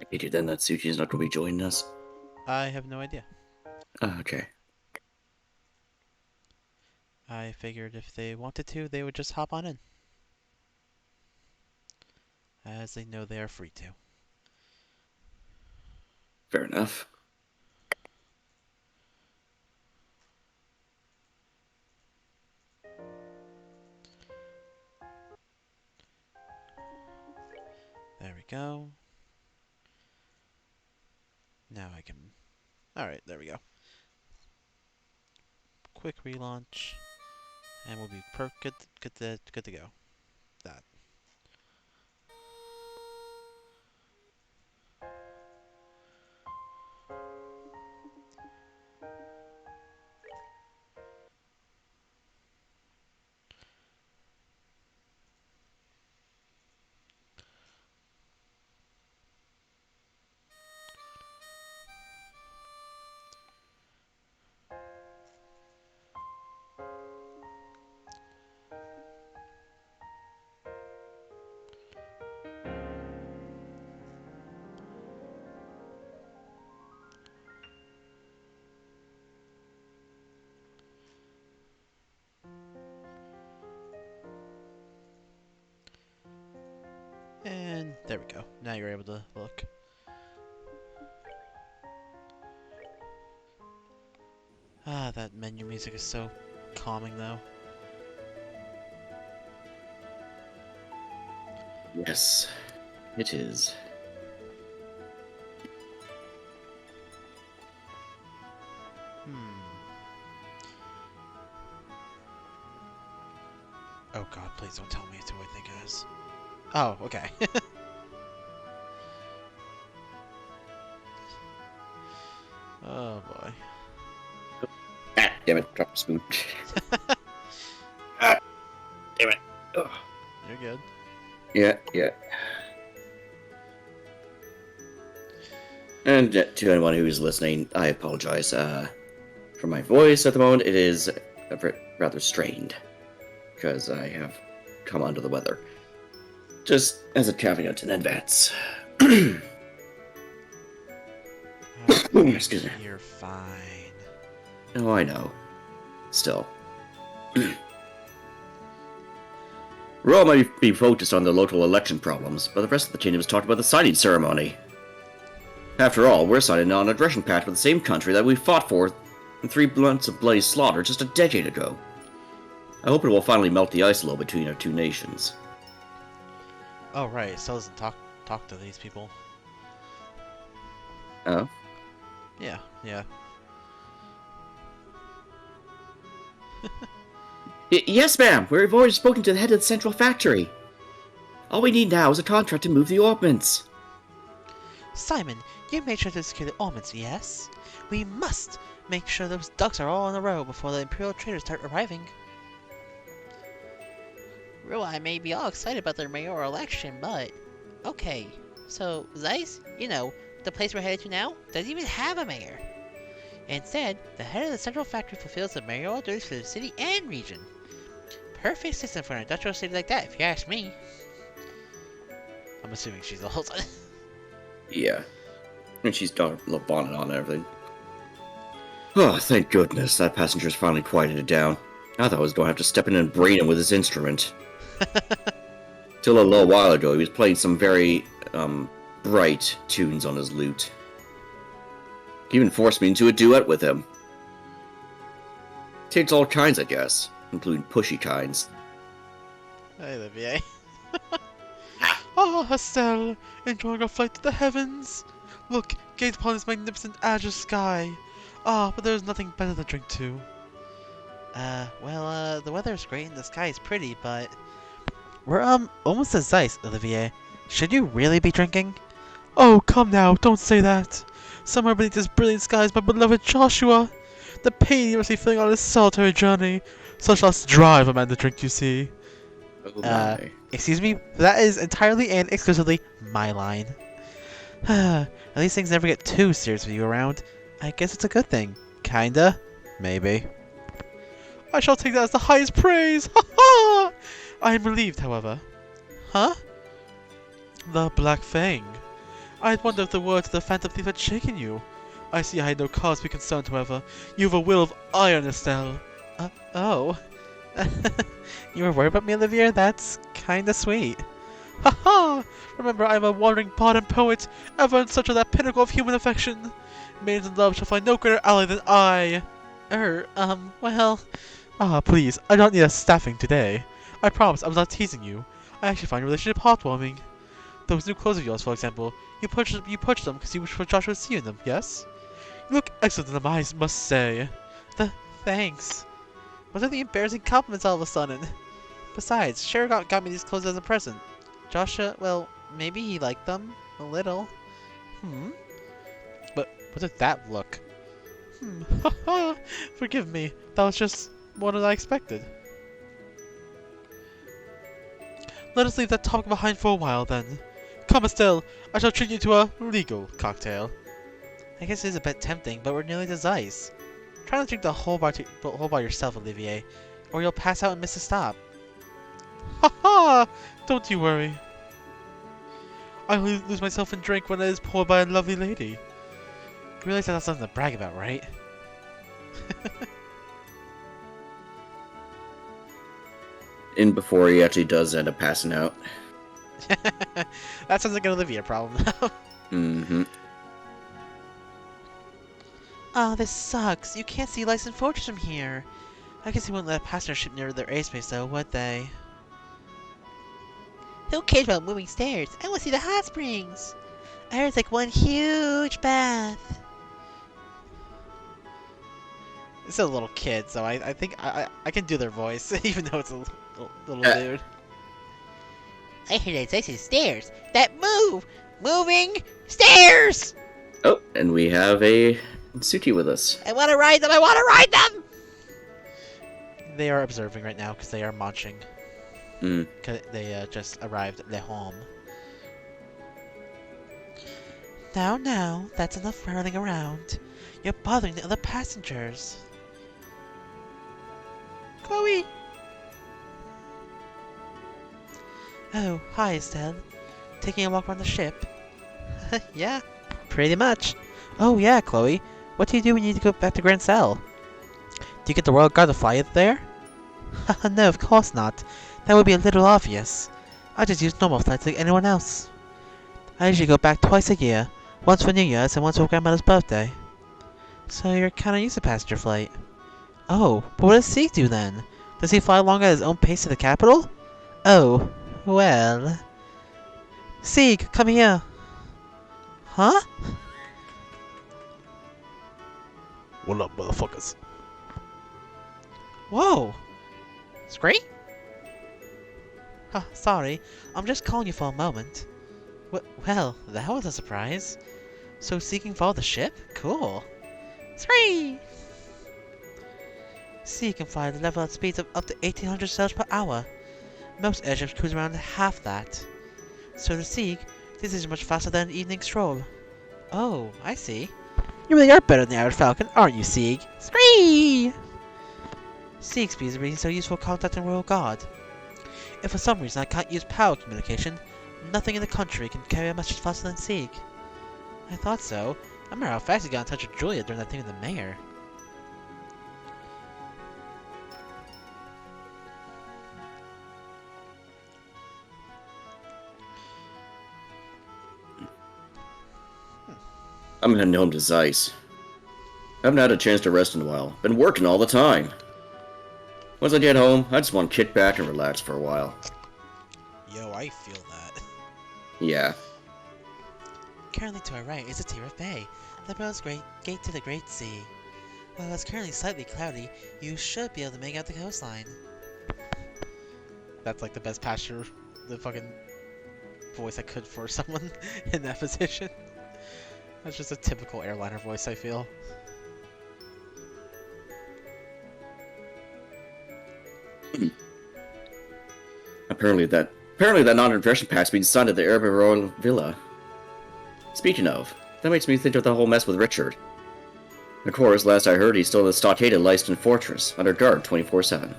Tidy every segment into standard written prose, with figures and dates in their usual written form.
Okay, then that Suchi's not going to be joining us. I have no idea. Okay. I figured if they wanted to, they would just hop on in, as they know they are free to. Fair enough. There we go. Now I can. Alright, there we go. Quick relaunch, and we'll be good to go. That. And there we go. Now you're able to look. Ah, that menu music is so calming, though. Yes, it is. Hmm. Oh god, please don't tell me it's who I think it is. Oh, okay. Oh boy. Ah, damn it, drop the spoon. Ah, damn it. Ugh. You're good. Yeah, yeah. And to anyone who's listening, I apologize for my voice at the moment. It is rather strained because I have come under the weather. Just as a caveat in advance. Excuse me. You're fine. Oh, I know. Still. We're all might be focused on the local election problems, but the rest of the kingdom is talking about the signing ceremony. After all, we're signing on a aggression pact with the same country that we fought for in 3 months of bloody slaughter just a decade ago. I hope it will finally melt the ice a little between our two nations. Oh right, still doesn't talk to these people. Oh? Yeah, yeah. Yes, ma'am! We've already spoken to the head of the central factory. All we need now is a contract to move the ordnance. Simon, you made sure to secure the ornaments, yes? We must make sure those ducks are all in a row before the Imperial traders start arriving. Well, I may be all excited about their mayoral election, but... Okay, so Zeiss, the place we're headed to now, doesn't even have a mayor. Instead, the head of the central factory fulfills the mayoral duties for the city and region. Perfect system for an industrial city like that, if you ask me. I'm assuming she's old. Yeah. And she's got a little bonnet on and everything. Oh, thank goodness. That passenger's finally quieted it down. I thought I was going to have to step in and brain him with his instrument. Till a little while ago, he was playing some very, bright tunes on his lute. He even forced me into a duet with him. Takes all kinds, I guess, including pushy kinds. Hey, Olivier. Ah, Estelle, enjoying our flight to the heavens. Look, gaze upon this magnificent azure sky. Ah, but there is nothing better than drink too. The weather is great and the sky is pretty, but... We're, almost at Zeiss, Olivier. Should you really be drinking? Oh, come now, don't say that. Somewhere beneath this brilliant sky is my beloved Joshua. The pain he must be feeling on his solitary journey. Such loss drive a man to drink, you see. Oh Uh, my. excuse me? That is entirely and exclusively my line. At least things never get too serious with you around. I guess it's a good thing. Kinda. Maybe. I shall take that as the highest praise! Ha ha! I am relieved, however. Huh? The Black Fang. I had wondered if the words of the phantom thief had shaken you. I see I had no cause to be concerned, however. You have a will of iron, Estelle. Oh. You were worried about me, Olivia? That's kinda sweet. Ha ha! Remember, I am a wandering bard and poet, ever in search of that pinnacle of human affection. Maidens in love shall find no greater ally than I. Well... Ah, please, I don't need a staffing today. I promise I was not teasing you. I actually find your relationship heartwarming. Those new clothes of yours, for example, you purchased them because you wish for Joshua to see you in them, yes? You look excellent in them, I must say. Thanks. What are the embarrassing compliments all of a sudden? Besides, Cher got me these clothes as a present. Joshua, well, maybe he liked them. A little. But what did that look? Haha! Forgive me. That was just more than I expected. Let us leave that topic behind for a while, then. Come, Estelle, I shall treat you to a legal cocktail. I guess it is a bit tempting, but we're nearly to Zeiss. Try not to drink the whole bar yourself, Olivier, or you'll pass out and miss a stop. Ha ha! Don't you worry. I only lose myself in drink when it is poured by a lovely lady. You realize that's not something to brag about, right? And before he actually does end up passing out. That sounds like an Olivia problem. Mm-hmm. Oh, this sucks. You can't see lights and fortress from here. I guess they wouldn't let a passenger ship near their airspace, though, would they? Who cares about moving stairs? I want to see the hot springs. I heard it's like one huge bath. It's a little kid, so I think I can do their voice, even though it's a little dude. I heard it's nice stairs that move! Moving stairs! Oh, and we have a Suki with us. I want to ride them! I want to ride them! They are observing right now because they are munching. Cause they just arrived at their home. Now, that's enough whirling around. You're bothering the other passengers. Chloe! Oh, hi, Estelle. Taking a walk around the ship? Yeah, pretty much. Oh, yeah, Chloe. What do you do when you need to go back to Grand Cell? Do you get the Royal Guard to fly you there? No, of course not. That would be a little obvious. I just use normal flights like anyone else. I usually go back twice a year. Once for New Year's and once for Grandmother's birthday. So you're kinda used to passenger flight. Oh, but what does Sieg do then? Does he fly along at his own pace to the capital? Oh, well... Sieg, come here! Huh? What up, motherfuckers? Whoa! Scree? Sorry, I'm just calling you for a moment. Well, that was a surprise. So Sieg can follow the ship? Cool. Scree! Sieg can fly at level at speeds of up to 1800 sails per hour. Most airships cruise around at half that. So to Sieg, this is much faster than an evening stroll. Oh, I see. You really are better than the average falcon, aren't you, Sieg? Scree! Sieg speed is really so useful contacting Royal Guard. If for some reason I can't use power communication, nothing in the country can carry a message faster than Sieg. I thought so. I remember how fast he got in touch with Julia during that thing with the mayor. I'm heading home to Zeiss. I haven't had a chance to rest in a while. Been working all the time. Once I get home, I just want to kick back and relax for a while. Yo, I feel that. Yeah. Currently to our right is the Tirith Bay, the Bell's great gate to the Great Sea. While it's currently slightly cloudy, you should be able to make out the coastline. That's like the best the fucking voice I could for someone in that position. That's just a typical airliner voice, I feel. Apparently that non-impression pack's been signed at the Arabian Royal Villa. Speaking of, that makes me think of the whole mess with Richard. Of course, last I heard, he's still in the stockaded Leiston Fortress, under guard 24/7.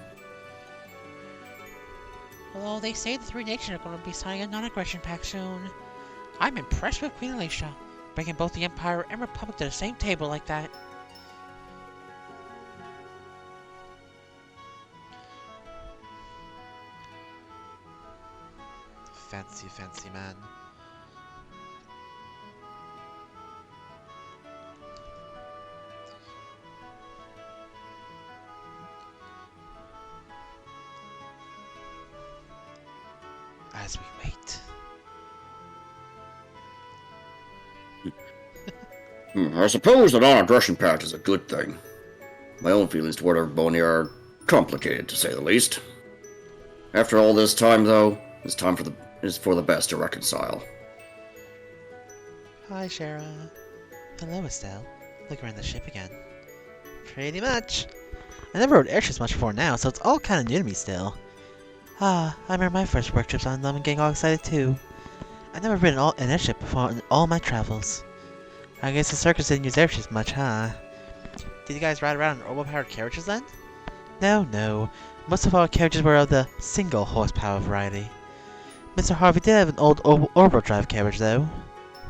Although they say the three nations are going to be signing a non-aggression pact soon. I'm impressed with Queen Alicia, bringing both the Empire and Republic to the same table like that. Fancy, fancy man. As we wait. I suppose that on a dressing patch is a good thing. My own feelings toward Erbonia are complicated, to say the least. After all this time, though, it's for the best to reconcile. Hi, Shara. Hello, Estelle. Look around the ship again. Pretty much. I never rode airships much before now, so it's all kind of new to me still. I remember my first work trips on them and getting all excited too. I've never ridden an airship before in all my travels. I guess the circus didn't use airships much, huh? Did you guys ride around in orbital-powered carriages then? No. Most of our carriages were of the single horsepower variety. Mr. Harvey did have an old orbital drive carriage though.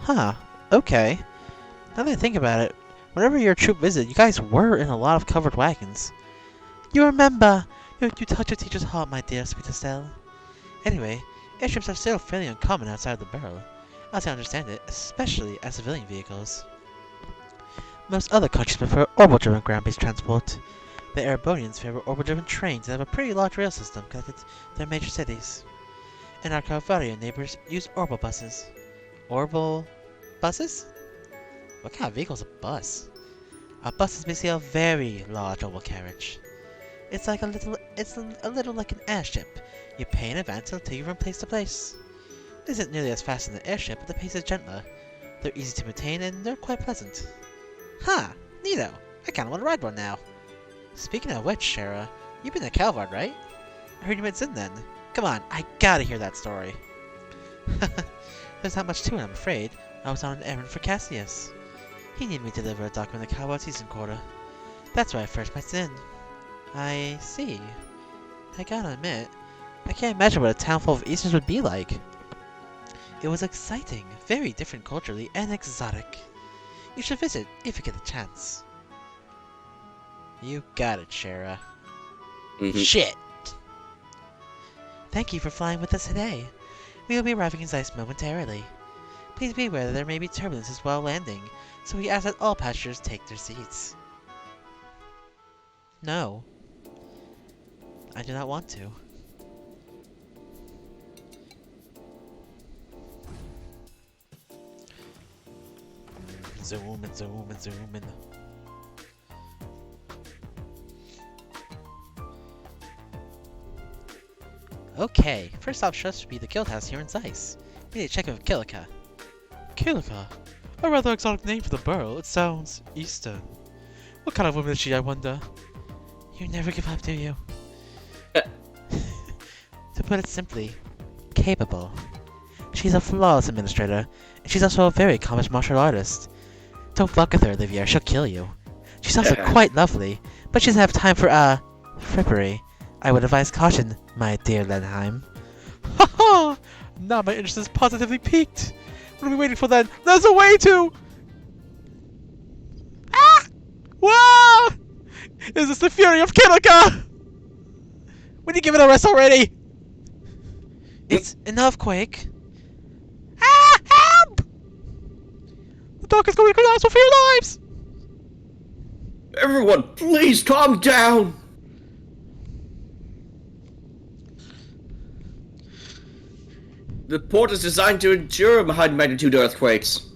Huh, okay. Now that I think about it, whenever your troop visited, you guys were in a lot of covered wagons. You remember! You touch your teacher's heart, my dear sweet Estelle. Anyway, airships are still fairly uncommon outside of the barrel, as I understand it, especially as civilian vehicles. Most other countries prefer orbital-driven ground-based transport. The Erebonians favor orbital-driven trains that have a pretty large rail system connected to their major cities. And our Calvaria neighbors use orbital buses. Orbital buses? What kind of vehicle is a bus? A bus is basically a very large orbital carriage. It's a little like an airship. You pay in advance and it'll take you from place to place. It isn't nearly as fast as an airship, but the pace is gentler. They're easy to maintain and they're quite pleasant. Huh, neato. I kinda wanna ride one now. Speaking of which, Shara, you've been to Calvard, right? I heard you went in then. Come on, I gotta hear that story. There's not much to it, I'm afraid. I was on an errand for Cassius. He needed me to deliver a document to the Calvard season quarter. That's why I first met in. I see. I gotta admit, I can't imagine what a town full of Easterners would be like. It was exciting, very different culturally, and exotic. You should visit if you get the chance. You got it, Shara. Shit! Thank you for flying with us today. We will be arriving in Zeiss momentarily. Please be aware that there may be turbulences while landing, so we ask that all passengers take their seats. No. I do not want to. Zoom and zoom and zoom and... Okay, first stop should be the guild house here in Zeiss. We need to check in with Kilika. Kilika? A rather exotic name for the borough. It sounds Eastern. What kind of woman is she, I wonder? You never give up, do you? To put it simply, capable. She's a flawless administrator, and she's also a very accomplished martial artist. Don't fuck with her, Olivia, she'll kill you. She's also quite lovely, but she doesn't have time for, frippery. I would advise caution, my dear Lenheim. Ha ha! Now my interest is positively piqued. What are we waiting for then? There's a way to... Ah! Whoa! Is this the fury of Kilika? Would you give it a rest already? It's an earthquake. Ah! Help! The dark is going to collapse for your lives! Everyone, please calm down! The port is designed to endure high-magnitude earthquakes.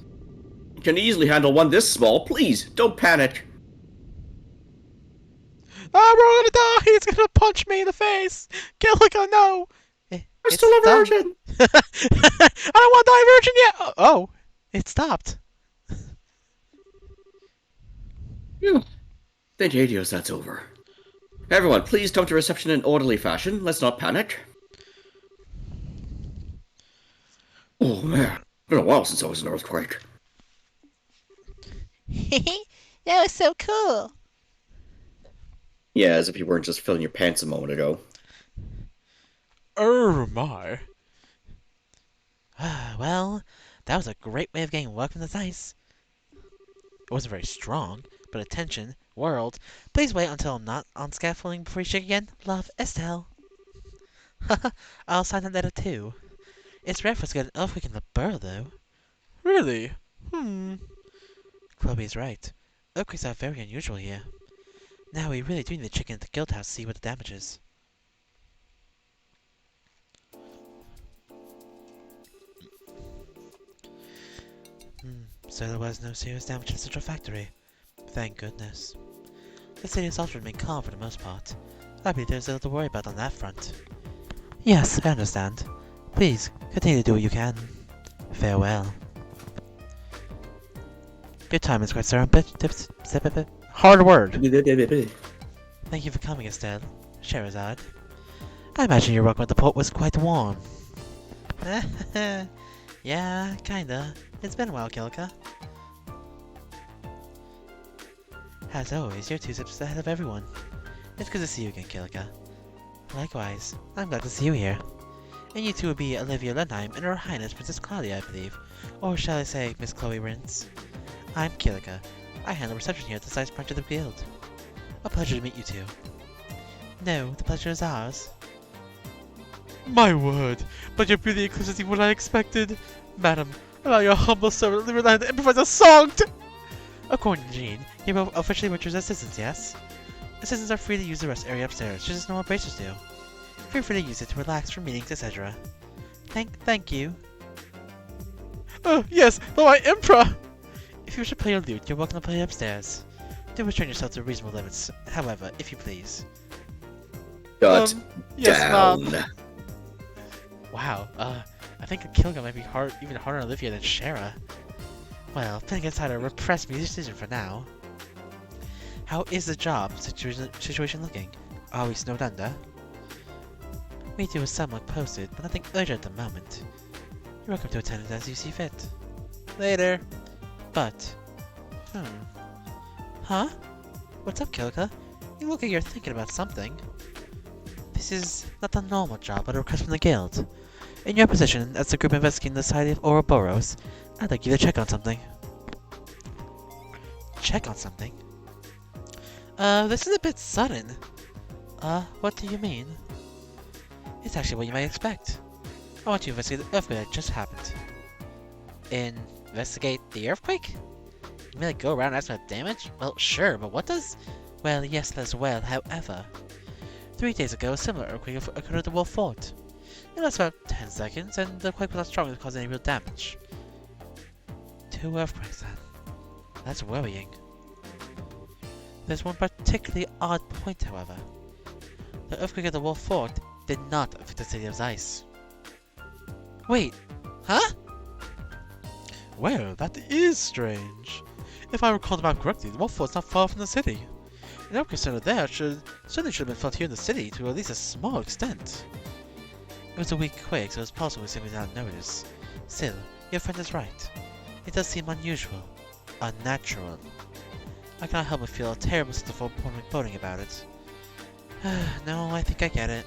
You can easily handle one this small. Please, don't panic. Ah, we're all gonna die! He's gonna punch me in the face! Kilika, no! I'm still a virgin! I don't want to die virgin yet! Oh, it stopped. Phew. Thank you, Adios, that's over. Everyone, please come to reception in orderly fashion. Let's not panic. Oh man, it's been a while since I was in an earthquake. That was so cool. Yeah, as if you weren't just filling your pants a moment ago. Oh my. Well, That was a great way of getting welcome to Zeiss. It wasn't very strong, but attention, world. Please wait until I'm not on scaffolding before you shake again. Love, Estelle. Haha, I'll sign that letter too. It's rare for us to get an earthquake in the burrow, though. Really? Chloe's right. Earthquakes are very unusual here. Now we really do need to check into the guild house to see what the damage is. So there was no serious damage to the central factory. Thank goodness. The city has also remained calm for the most part. I believe there's little to worry about on that front. Yes, I understand. Please, continue to do what you can. Farewell. Your time is quite surreptitious. Hard word. Thank you for coming, Estelle. Sherazade. I imagine your welcome at the port was quite warm. Yeah, kinda. It's been a while, Kilika. As always, you're 2 steps ahead of everyone. It's good to see you again, Kilika. Likewise, I'm glad to see you here. And you two will be Olivia Lenheim and Her Highness Princess Claudia, I believe. Or shall I say, Miss Chloe Rince? I'm Kilika. I handle reception here at the Zeiss branch of the guild. A pleasure to meet you two. No, the pleasure is ours. My word, but your beauty eclipses what I expected. Madam, allow your humble servant to leave to improvise a song to... According to Jean, you're both officially Richard's assistants, yes? Assistants are free to use the rest area upstairs, just as normal bracers do. Feel free to use it to relax from meetings, etc. Thank you. Yes, though I impra! If you wish to play your lute, you're welcome to play upstairs. Do restrain yourself to reasonable limits, however, if you please. Got Yes, down. ma'am. Wow, I think Kilga might be even harder on Olivia than Shara. Well, putting aside a repressed musician for now. How is the job situation looking? Are we snowed under? We do a somewhat posted, but nothing urgent at the moment. You're welcome to attend it as you see fit. Later. But, Huh? What's up, Kilka? You look like you're thinking about something. This is not a normal job, but a request from the guild. In your position as the group investigating the Society of Ouroboros, I'd like you to check on something. Check on something? This is a bit sudden. What do you mean? It's actually what you might expect. I want you to investigate the earthquake that just happened. Investigate the earthquake? You mean like go around asking about damage? Well, sure, but what does... Well, yes, as well, however. 3 days ago, a similar earthquake occurred at the Wolf Fort. It lasted about 10 seconds, and the quake was not strong enough to cause any real damage. 2 earthquakes, then. That's worrying. There's one particularly odd point, however. The earthquake at the Wolf Fort did not affect the city of Zeiss. Wait, huh? Well, that is strange. If I recall the map correctly, the Wolf Fort's not far from the city. An earthquake center there certainly should have been felt here in the city to at least a small extent. It was a weak quake, so it's possible we simply did not notice. Still, your friend is right. It does seem unusual. Unnatural. I cannot help but feel a terrible sense of foreboding about it. No, I think I get it.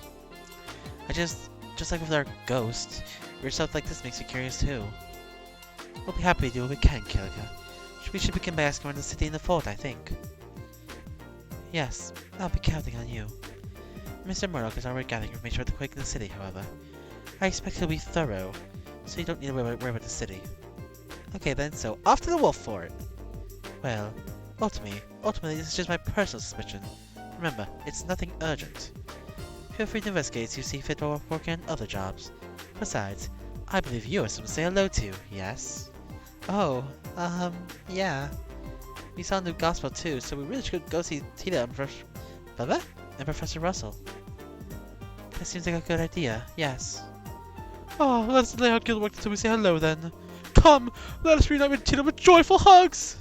Just like with our ghost, your stuff like this makes you curious too. We'll be happy to do what we can, Kilika. We should begin by asking around the city and the fort, I think. Yes, I'll be counting on you. Mr. Murdoch is already gathering information about the quake in the city, however. I expect he'll be thorough, so you don't need to worry about the city. Okay then, so off to the Wolf Fort! Well, ultimately this is just my personal suspicion. Remember, it's nothing urgent. Feel free to investigate as you see fit or work on other jobs. Besides, I believe you are someone to say hello to, yes? Oh, yeah. We saw a new gospel too, so we really should go see Tita and Professor Russell. That seems like a good idea, yes. Oh, let's delay our guild work until we say hello then. Come, let us reunite with Tina with joyful hugs!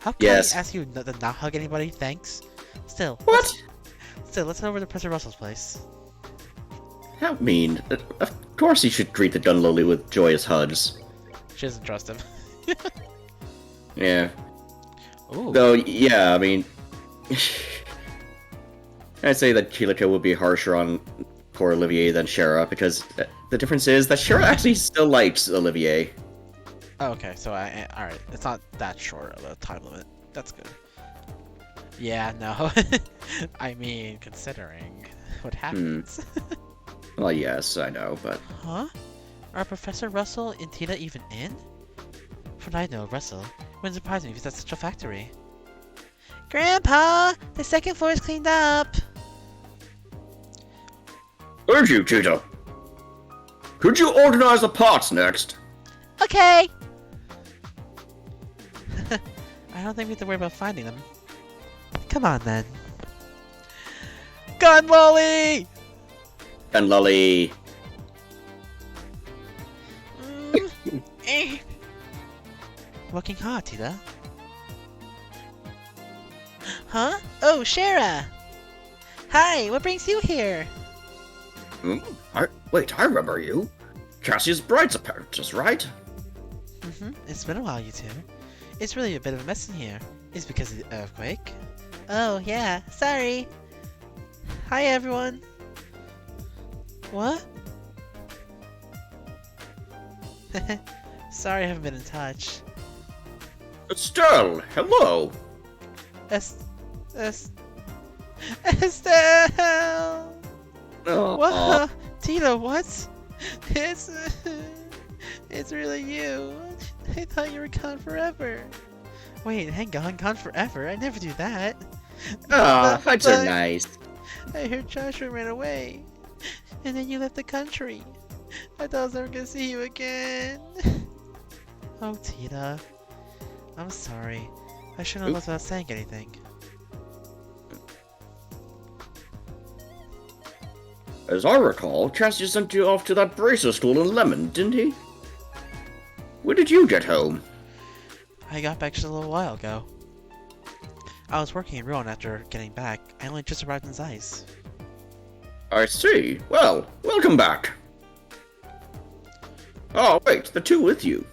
How can I ask you to not hug anybody? Thanks. Still, let's head over to Professor Russell's place. How mean. Of course he should greet the gun Loli with joyous hugs. She doesn't trust him. Yeah. Ooh. Though, yeah, I mean... I'd say that Kilika will be harsher on poor Olivier than Shara, because the difference is that Shara actually still likes Olivier. Oh, okay, so alright. It's not that short of a time limit. That's good. Yeah, no. I mean, considering what happens. Well, yes, I know, but... Huh? Are Professor Russell and Tina even in? From what I know of Russell, it wouldn't surprise me if he's at such a factory. Grandpa! The second floor is cleaned up! Urge you, Tita! Could you organize the parts next? Okay! I don't think we have to worry about finding them. Come on, then. Gun Loli! And Loli... Working hard, Tita. Huh? Oh, Shara! Hi, what brings you here? Wait, I remember you. Cassie's bride's apprentice, right? It's been a while, you two. It's really a bit of a mess in here. It's because of the earthquake. Oh, yeah, sorry. Hi, everyone. What? Sorry I haven't been in touch. Estelle, hello! Estelle! Oh, What? Tita, what? It's really you. I thought you were gone forever. Wait, hang on, gone forever? I never do that. that's so But nice. I heard Joshua ran away, and then you left the country. I thought I was never gonna see you again. Oh, Tita. I'm sorry. I shouldn't have left without saying anything. As I recall, Cassie sent you off to that bracer school in Lemon, didn't he? When did you get home? I got back just a little while ago. I was working in Rouen after getting back. I only just arrived in Zeiss. I see. Well, welcome back. Oh, wait, the two with you.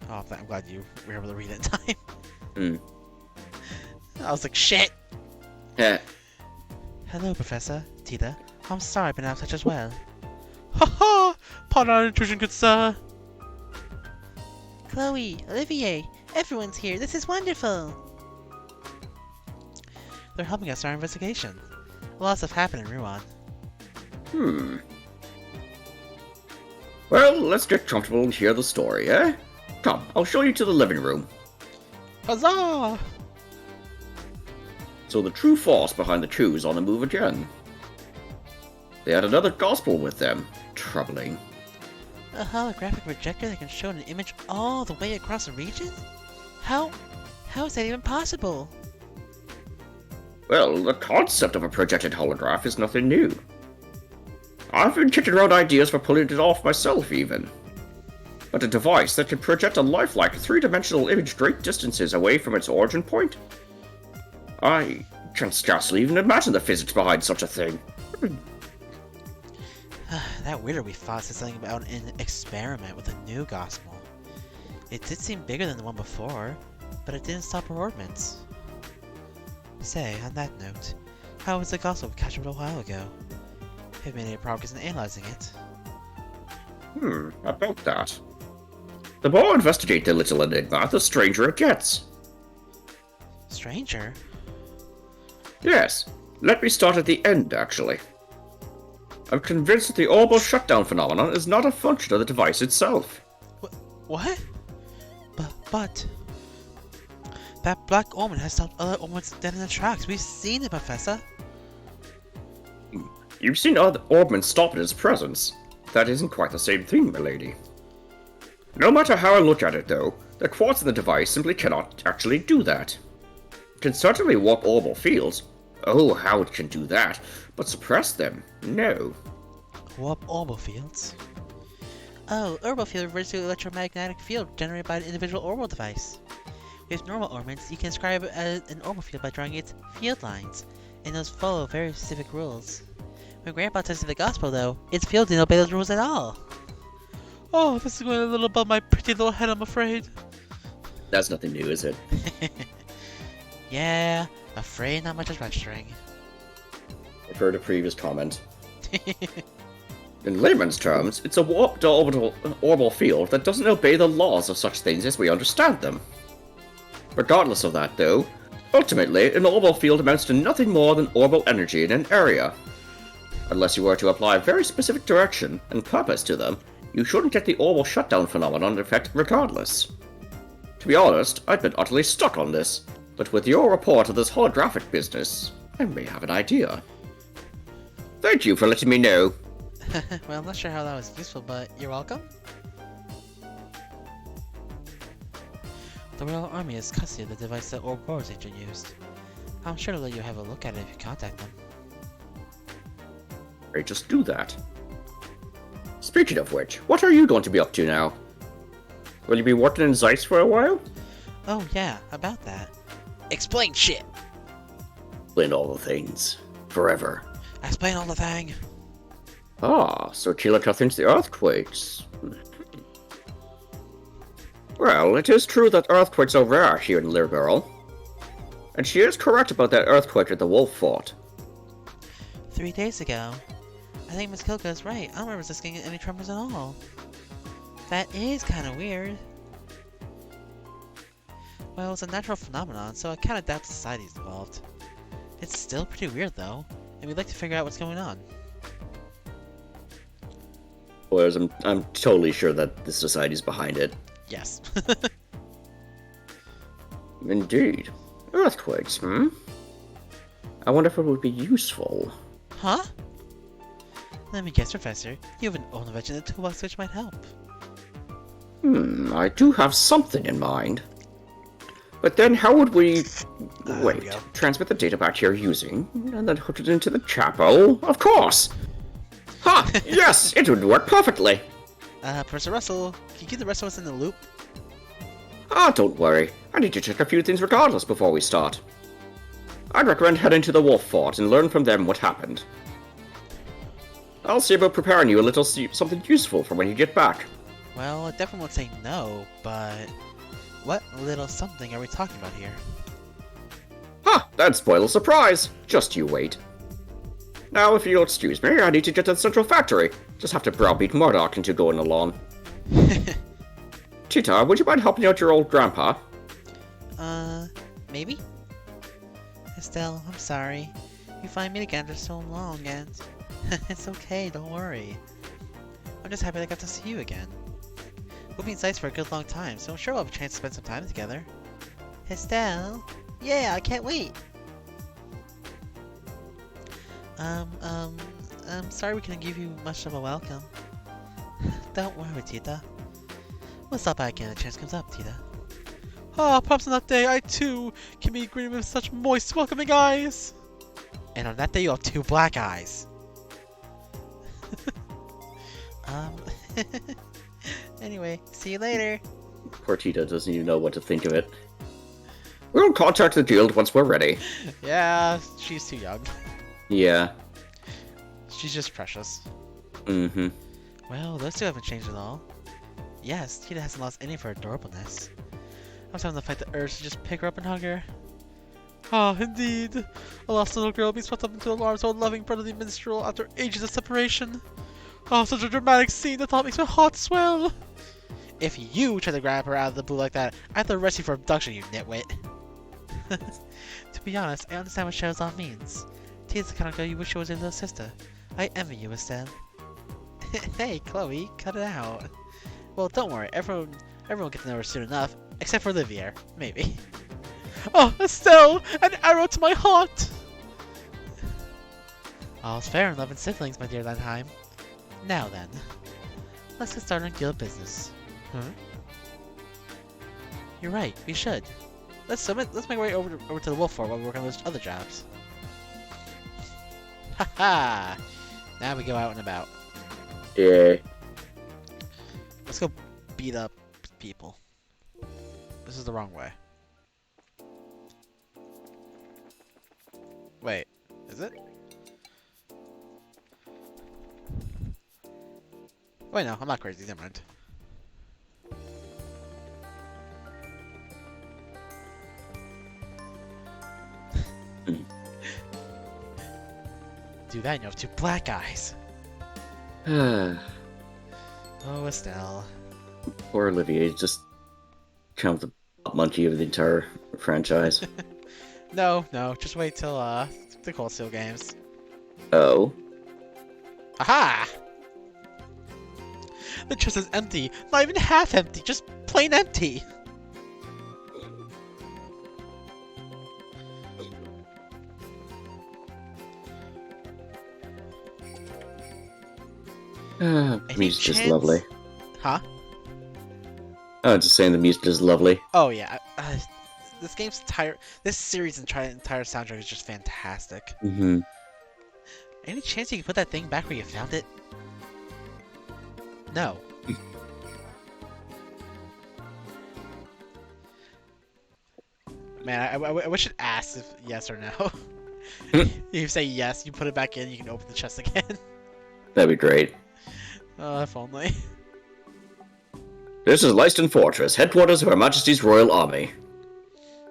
Oh, I'm glad you were able to read it in time. Hmm. I was like, shit! Eh. Hello, Professor. Tita. I'm sorry I've been out of touch as well. Ha ha! Pardon our intrusion, good sir. Chloe, Olivier, everyone's here. This is wonderful. They're helping us in our investigation. A lot of stuff happened in Rouen. Well, let's get comfortable and hear the story, eh? Come, I'll show you to the living room. Huzzah! So the true force behind the two is on the move again. They had another gospel with them. Troubling. A holographic projector that can show an image all the way across a region? How is that even possible? Well, the concept of a projected holograph is nothing new. I've been kicking around ideas for pulling it off myself, even. But a device that can project a lifelike three-dimensional image great distances away from its origin point? I can scarcely even imagine the physics behind such a thing. That weirder we fought said something about an experiment with a new gospel. It did seem bigger than the one before, but it didn't stop our orbits. Say, on that note, how was the gospel we captured a while ago? Have you made any progress in analyzing it? About that. The more I investigate the little enigma, the stranger it gets. Stranger? Yes, let me start at the end, actually. I'm convinced that the orbital shutdown phenomenon is not a function of the device itself. What? But... That black omen has stopped other omens dead in the tracks. We've seen it, Professor. You've seen other orbmen stop in its presence. That isn't quite the same thing, milady. No matter how I look at it, though, the quartz in the device simply cannot actually do that. It can certainly warp orbital fields. Oh, how it can do that, but suppress them, no. Warp orbital fields? Oh, orbital field refers to electromagnetic field generated by an individual orbital device. With normal orbits, you can describe an orbital field by drawing its field lines, and those follow very specific rules. When Grandpa tested the gospel, though, its field didn't obey those rules at all. Oh, this is going a little above my pretty little head, I'm afraid. That's nothing new, is it? Yeah, afraid not much is registering. Refer to previous comment. In layman's terms, it's a warped orbital field that doesn't obey the laws of such things as we understand them. Regardless of that, though, ultimately, an orbital field amounts to nothing more than orbital energy in an area. Unless you were to apply a very specific direction and purpose to them, you shouldn't get the orbital shutdown phenomenon in effect regardless. To be honest, I've been utterly stuck on this, but with your report of this holographic business, I may have an idea. Thank you for letting me know. Well, I'm not sure how that was useful, but you're welcome. The Royal Army has custody of the device that Ouroboros agent used. I'm sure to let you have a look at it if you contact them. Great, just do that. Speaking of which, what are you going to be up to now? Will you be working in Zeiss for a while? Oh yeah, about that. Explain shit! Explain all the things. Forever. Explain all the thing! Ah, so Chilika thinks the earthquakes. Well, it is true that earthquakes are rare here in Liberal. And she is correct about that earthquake at the Wolf Fort. 3 days ago. I think Miss Kilka is right. I don't remember resisting any tremors at all. That is kind of weird. Well, it's a natural phenomenon, so I kind of doubt society's involved. It's still pretty weird though, and we'd like to figure out what's going on. Whereas I'm totally sure that the society's behind it. Yes. Indeed. Earthquakes, hmm? I wonder if it would be useful. Huh? Let me guess, Professor. You have an own invention in the toolbox which might help. I do have something in mind. But then how would we... Wait, transmit the data back here using, and then hook it into the chapel? Of course! Ha! Yes, it would work perfectly! Professor Russell, can you keep the rest of us in the loop? Ah, don't worry. I need to check a few things regardless before we start. I'd recommend heading to the Wolf Fort and learn from them what happened. I'll see about preparing you a little something useful for when you get back. Well, I definitely won't say no, but... what little something are we talking about here? Ha! That'd spoil a surprise! Just you wait. Now, if you'll excuse me, I need to get to the central factory. Just have to browbeat Murdoch into going along. Tita, would you mind helping out your old grandpa? Maybe? Estelle, I'm sorry. You find me again for so long, and... it's okay, don't worry. I'm just happy I got to see you again. We'll be in Zeiss for a good long time, so I'm sure we'll have a chance to spend some time together. Estelle? Yeah, I can't wait! I'm sorry we couldn't give you much of a welcome. Don't worry, Tita. We'll stop by again when a chance comes up, Tita. Ah, perhaps on that day I too can be greeted with such moist, welcoming eyes. And on that day you'll have 2 black eyes. Anyway, see you later. Poor Tita doesn't even know what to think of it. We'll contact the guild once we're ready. Yeah, she's too young. Yeah. She's just precious. Mm-hmm. Well, those two haven't changed at all. Yes, Tita hasn't lost any of her adorableness. I'm starting to fight the urge to just pick her up and hug her. Ah, indeed. A lost little girl being swept up into the arms of a loving brotherly minstrel after ages of separation. Ah, such a dramatic scene, the thought makes my heart swell. If you try to grab her out of the blue like that, I have to arrest you for abduction, you nitwit. To be honest, I understand what Cheryl's means. Tita's the kind of girl you wish you was your little sister. I envy you, Estelle. Hey, Chloe, cut it out. Well, don't worry, everyone will get to know her soon enough, except for Olivier, maybe. Oh, Estelle, an arrow to my heart. All's fair in love and siblings, my dear Landheim. Now then, let's get started on guild business. Huh? You're right, we should. Let's make our way over to the Wolf Fort while we work on those other jobs. Haha! Now we go out and about. Yeah. Let's go beat up people. This is the wrong way. Wait, is it? Wait, no, I'm not crazy, never mind. Do that and you have 2 black eyes. Poor Oh, Estelle. Olivier, just kind of the monkey of the entire franchise. No, just wait till the Cold Steel games. Oh? Aha! The chest is empty. Not even half empty, just plain empty. The Any music is chance? lovely. Huh? I was just saying the music is lovely. Oh yeah. This series' entire soundtrack is just fantastic. Mm-hmm. Any chance you can put that thing back where you found it? No. Man, I wish it asked if yes or no. You say yes, you put it back in, you can open the chest again. That'd be great. Oh, if only. This is Leiston Fortress, headquarters of Her Majesty's Royal Army.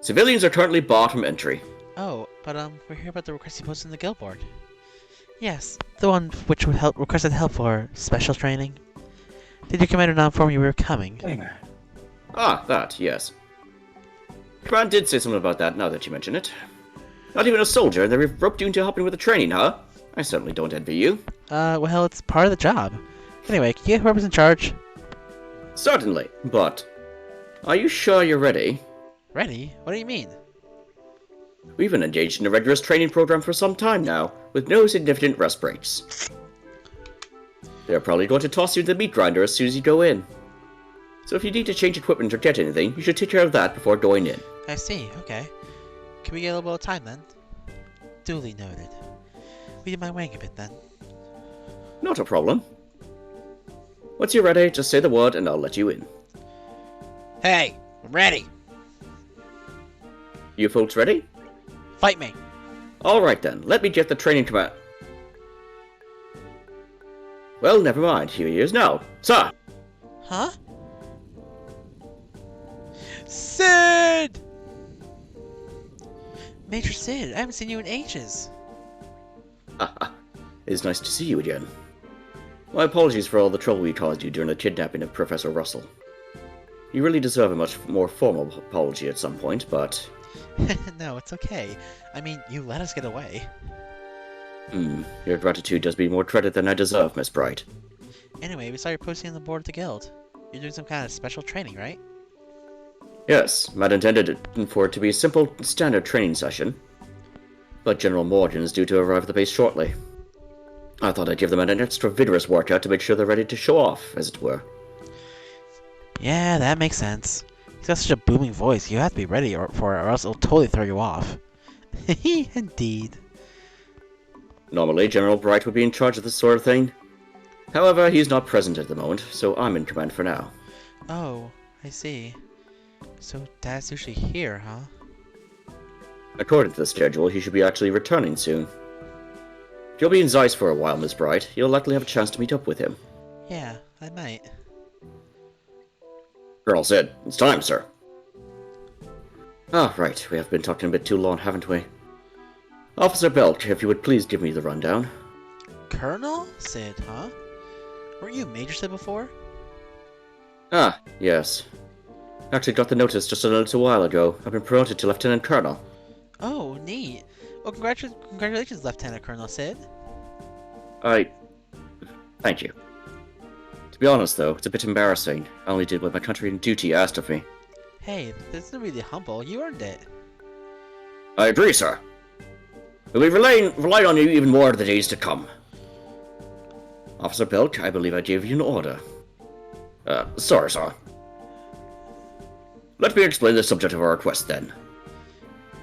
Civilians are currently barred from entry. Oh, but we're here about the request you posted in the guild board. Yes, the one which requested help for special training. Did your commander not inform you we were coming? Ah, that, yes. Command did say something about that, now that you mention it. Not even a soldier, and they've roped you into helping with the training, huh? I certainly don't envy you. Well, it's part of the job. Anyway, can you get whoever's in charge? Certainly, but... Are you sure you're ready? Ready? What do you mean? We've been engaged in a rigorous training program for some time now, with no significant rest breaks. They're probably going to toss you in the meat grinder as soon as you go in. So if you need to change equipment or get anything, you should take care of that before going in. I see, okay. Can we get a little bit of time then? Duly noted. Would you mind waiting a bit then? Not a problem. Once you're ready, just say the word and I'll let you in. Hey, I'm ready! You folks ready? Fight me! Alright then, let me get the training command. Well, never mind, here he is now. Sir! Huh? Sid! Major Sid, I haven't seen you in ages. It's nice to see you again. My apologies for all the trouble we caused you during the kidnapping of Professor Russell. You really deserve a much more formal apology at some point, but... No, it's okay. I mean, you let us get away. Your gratitude does me more credit than I deserve, Miss Bright. Anyway, we saw your posting on the board of the guild. You're doing some kind of special training, right? Yes, Matt intended for it to be a simple, standard training session. But General Morgan is due to arrive at the base shortly. I thought I'd give them an extra vigorous workout to make sure they're ready to show off, as it were. Yeah, that makes sense. He's got such a booming voice, you have to be ready for it, or else it'll totally throw you off. Indeed. Normally, General Bright would be in charge of this sort of thing. However, he's not present at the moment, so I'm in command for now. Oh, I see. So Dad's usually here, huh? According to the schedule, he should be actually returning soon. If you'll be in Zeiss for a while, Miss Bright, you'll likely have a chance to meet up with him. Yeah, I might. Colonel Sid, it's time, sir. Ah, right, we have been talking a bit too long, haven't we? Officer Belk, if you would please give me the rundown. Colonel Sid, huh? Weren't you Major Sid before? Ah, yes. Actually got the notice just a little while ago. I've been promoted to Lieutenant Colonel. Oh, neat. Well, congratulations, Lieutenant Colonel Sid. Thank you. To be honest, though, it's a bit embarrassing. I only did what my country and duty asked of me. Hey, that's not really humble. You earned it. I agree, sir. We'll be relying on you even more in the days to come. Officer Belk, I believe I gave you an order. Sorry, sir. Let me explain the subject of our request, then.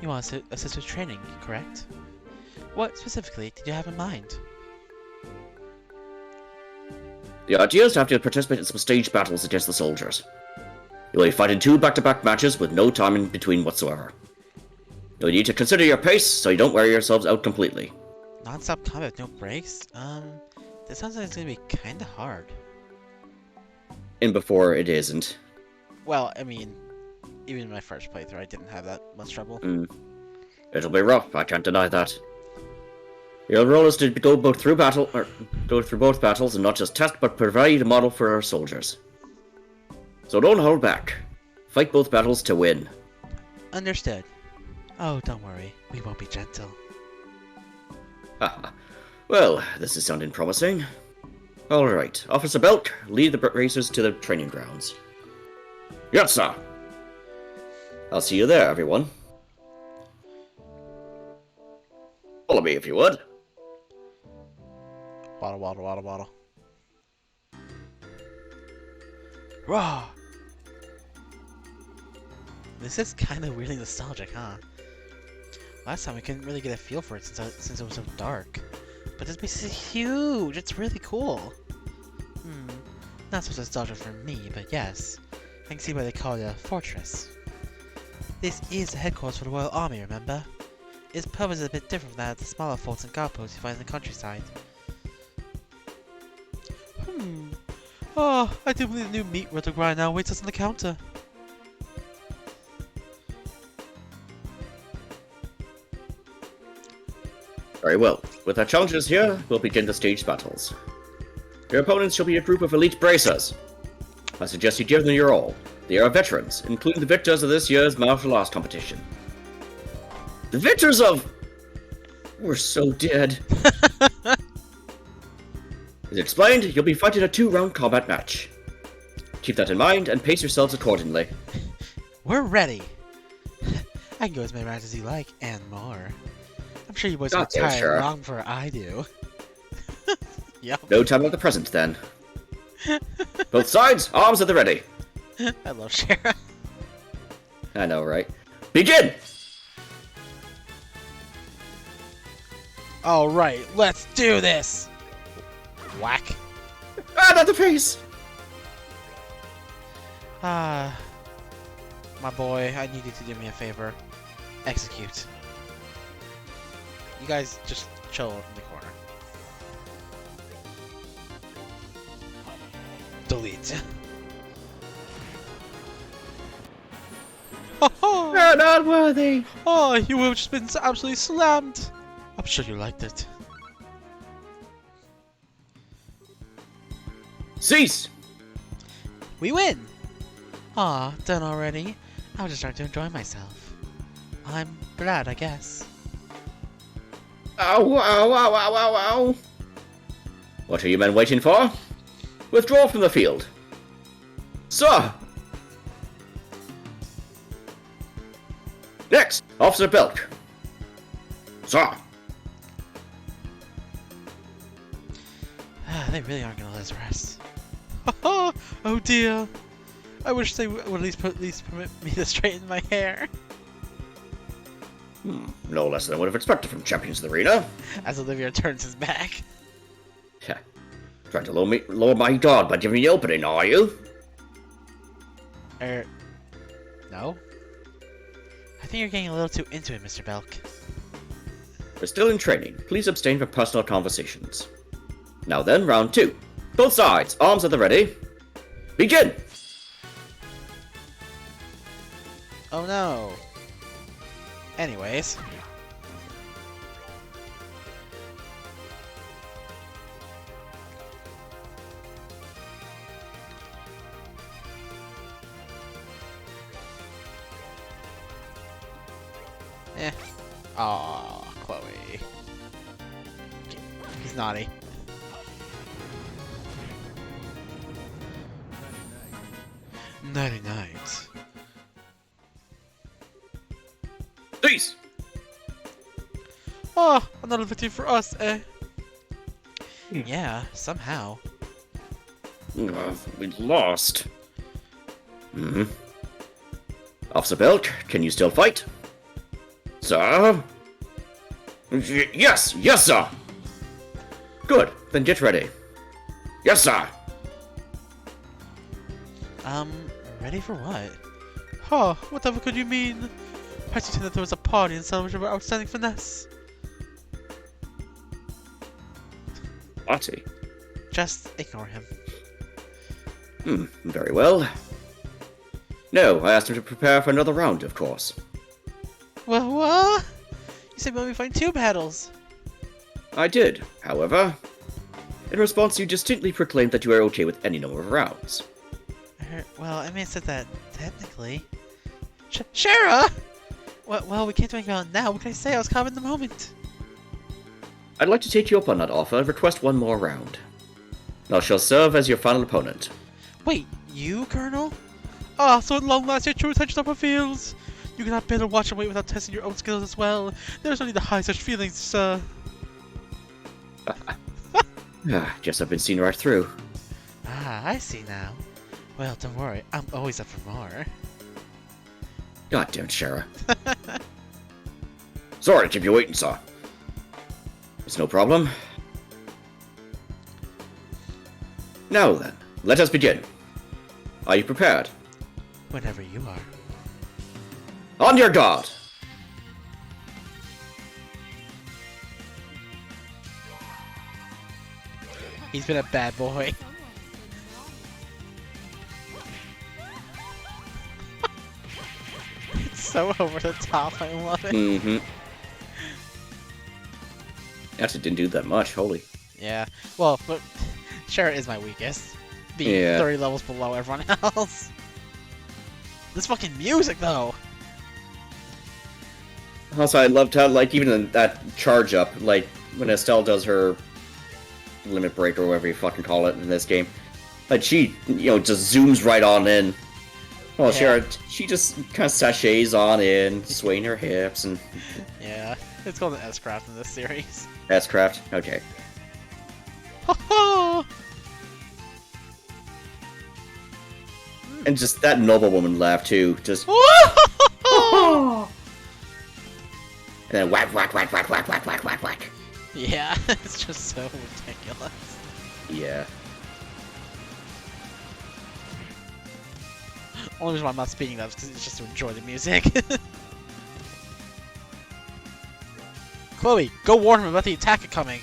You want to assist with training, correct? What specifically did you have in mind? The idea is to have you participate in some staged battles against the soldiers. You'll be fighting 2 back-to-back matches with no time in between whatsoever. You'll need to consider your pace so you don't wear yourselves out completely. Non-stop combat, no breaks? That sounds like it's gonna be kinda hard. And before it isn't. Well, I mean, even in my first playthrough, I didn't have that much trouble. It'll be rough, I can't deny that. Your role is to go through both battles and not just test but provide a model for our soldiers. So don't hold back. Fight both battles to win. Understood. Oh, don't worry. We won't be gentle. Haha. Well, this is sounding promising. Alright, Officer Belk, lead the racers to the training grounds. Yes, sir. I'll see you there, everyone. Follow me if you would. Waddle, waddle, waddle, waddle. Raw! This is kind of weirdly nostalgic, huh? Last time we couldn't really get a feel for it since it was so dark. But this place is huge! It's really cool! Not so nostalgic for me, but yes. I can see why they call it a fortress. This is the headquarters for the Royal Army, remember? Its purpose is a bit different from that of the smaller forts and guard posts you find in the countryside. Oh, I do believe the new meat we're to grind now waits us on the counter. Very well. With our challenges here, we'll begin the staged battles. Your opponents shall be a group of elite bracers. I suggest you give them your all. They are veterans, including the victors of this year's martial arts competition. The victors of... We're so dead. As explained, you'll be fighting a 2-round combat match. Keep that in mind and pace yourselves accordingly. We're ready! I can go as many rounds as you like, and more. I'm sure you boys will Goddamn tire sure. long before I do. Yup. No time like the present, then. Both sides, arms at the ready. I love Shara. I know, right? Begin! Alright, let's do this! Whack. Ah, not the face! Ah. My boy, I need you to do me a favor. Execute. You guys just chill in the corner. Delete. Oh, You're not worthy! oh, you have just been absolutely slammed. I'm sure you liked it. Cease! We win! Aw, done already? I was just starting to enjoy myself. I'm glad, I guess. Ow, ow, ow, ow, ow, ow! What are you men waiting for? Withdraw from the field. Sir! Next, Officer Belk. Sir! They really aren't gonna let us rest. Oh dear! I wish they would at least permit me to straighten my hair. No less than I would have expected from champions of the arena. As Olivia turns his back. Trying to lower my guard by giving me the opening, are you? No? I think you're getting a little too into it, Mr. Belk. We're still in training. Please abstain from personal conversations. Now then, round 2. Both sides, arms at the ready. Begin! Oh no! Anyways. Aw, Chloe. He's naughty. Nighty night. Cease! Oh, another victory for us, eh? Yeah, somehow. We lost. Officer Belk, can you still fight? Sir? Yes, yes, sir! Good, then get ready. Yes, sir! Ready for what? Huh, whatever could you mean? Perhaps you think that there was a party and celebrate of our outstanding finesse? Party? Just ignore him. Very well. No, I asked him to prepare for another round, of course. Well, what? You said we only find 2 battles. I did, however. In response, you distinctly proclaimed that you are okay with any number of rounds. Well, I may have said that technically. Shara! Well, we can't do anything about it now. What can I say? I was caught in the moment. I'd like to take you up on that offer and request one more round. I shall serve as your final opponent. Wait, you, Colonel? Ah, so at long last your true intentions are revealed. You cannot bear to watch and wait without testing your own skills as well. There's no need to hide such feelings, sir. Guess I've been seen right through. Ah, I see now. Well, don't worry, I'm always up for more. Goddamn, Shara. Sorry to keep you waiting, sir. It's no problem. Now then, let us begin. Are you prepared? Whenever you are. On your guard! He's been a bad boy. It's so over the top, I love it. Mm-hmm. Actually didn't do that much, holy. Yeah, well, but Shara is my weakest. Being 30 levels below everyone else. This fucking music, though! Also, I loved how, like, even in that charge up, like, when Estelle does her limit break or whatever you fucking call it in this game, like, she, just zooms right on in. Well, Yeah. she just kind of sachets on in, swaying her hips and... Yeah, it's called an S-Craft in this series. S-Craft? Okay. Ha ha! And just that noble woman laugh, too. Just... And then whack, whack, whack, whack, whack, whack, whack, whack, whack. Yeah, it's just so ridiculous. Yeah. Only reason why I'm not speeding that is because it's just to enjoy the music. Chloe, go warn him about the attack coming.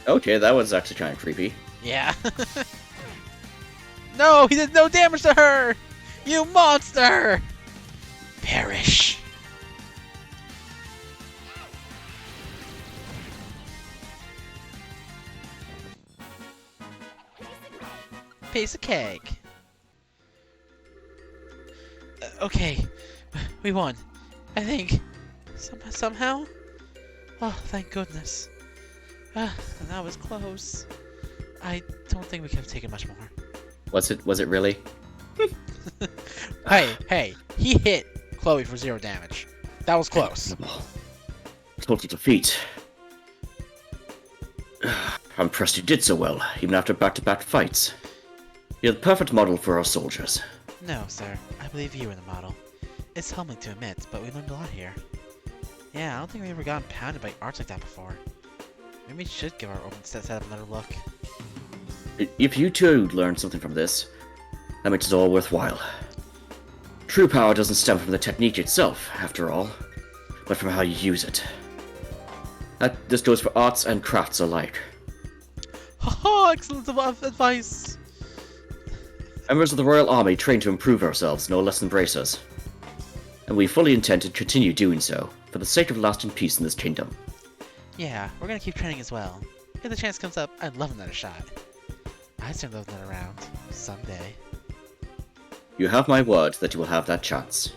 Okay, that was actually kind of creepy. Yeah. No, he did no damage to her! You monster! Perish. Piece of cake. Okay, we won. I think. Somehow? Oh, thank goodness. That was close. I don't think we could have taken much more. Was it really? Hey, he hit Chloe for 0 damage. That was close. Total defeat. I'm impressed you did so well, even after back-to-back fights. You're the perfect model for our soldiers. No, sir. I believe you were the model. It's humbling to admit, but we learned a lot here. Yeah, I don't think we ever gotten pounded by arts like that before. Maybe we should give our open setup another look. If you too learned something from this, that makes it all worthwhile. True power doesn't stem from the technique itself, after all, but from how you use it. This goes for arts and crafts alike. Haha, excellent advice! Members of the Royal Army train to improve ourselves, no less than brace us. And we fully intend to continue doing so, for the sake of lasting peace in this kingdom. Yeah, we're gonna keep training as well. If the chance comes up, I'd love another shot. I'd turn those another round. Someday. You have my word that you will have that chance.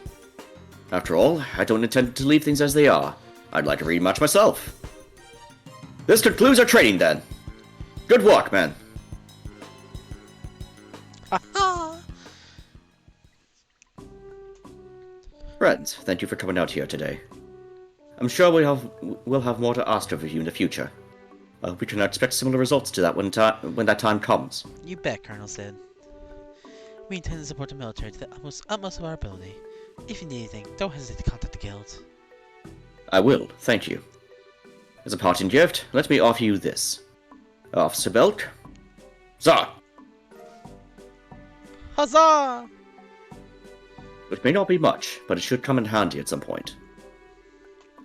After all, I don't intend to leave things as they are. I'd like to rematch myself. This concludes our training then. Good work, man. Haha! Friends, thank you for coming out here today. I'm sure we'll have more to ask of you in the future. I hope we can expect similar results to that when that time comes. You bet, Colonel Sid. We intend to support the military to the utmost of our ability. If you need anything, don't hesitate to contact the guild. I will, thank you. As a parting gift, let me offer you this. Officer Belk. Zah! Huzzah! It may not be much, but it should come in handy at some point.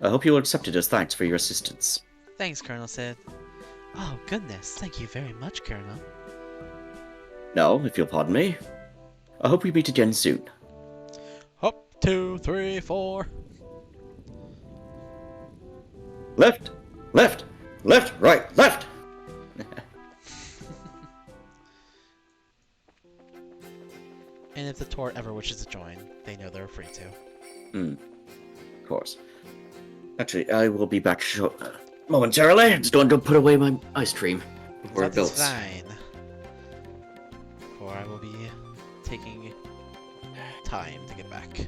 I hope you will accept it as thanks for your assistance. Thanks, Colonel Sid. Oh, goodness. Thank you very much, Colonel. Now, if you'll pardon me, I hope we meet again soon. 2, 3, 4. Left, left, left, right, left. And if the tour ever wishes to join, they know they're free to. Of course. Actually, I will be back momentarily. Just going to put away my ice cream before it That's builds. fine. For I will be taking time to get back.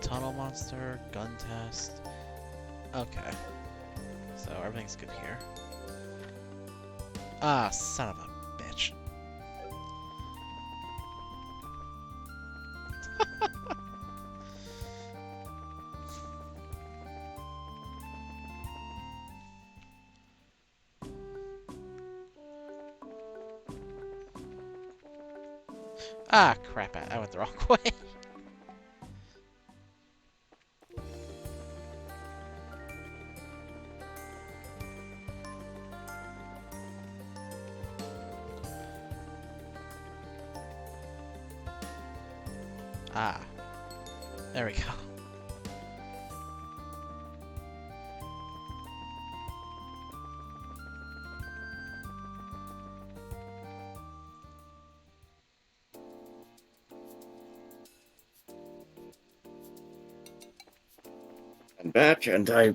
Tunnel monster, gun test. Okay. So everything's good here. Ah, son of a bitch. Ah, crap, I went the wrong way. Ah, there we go. I'm back, and I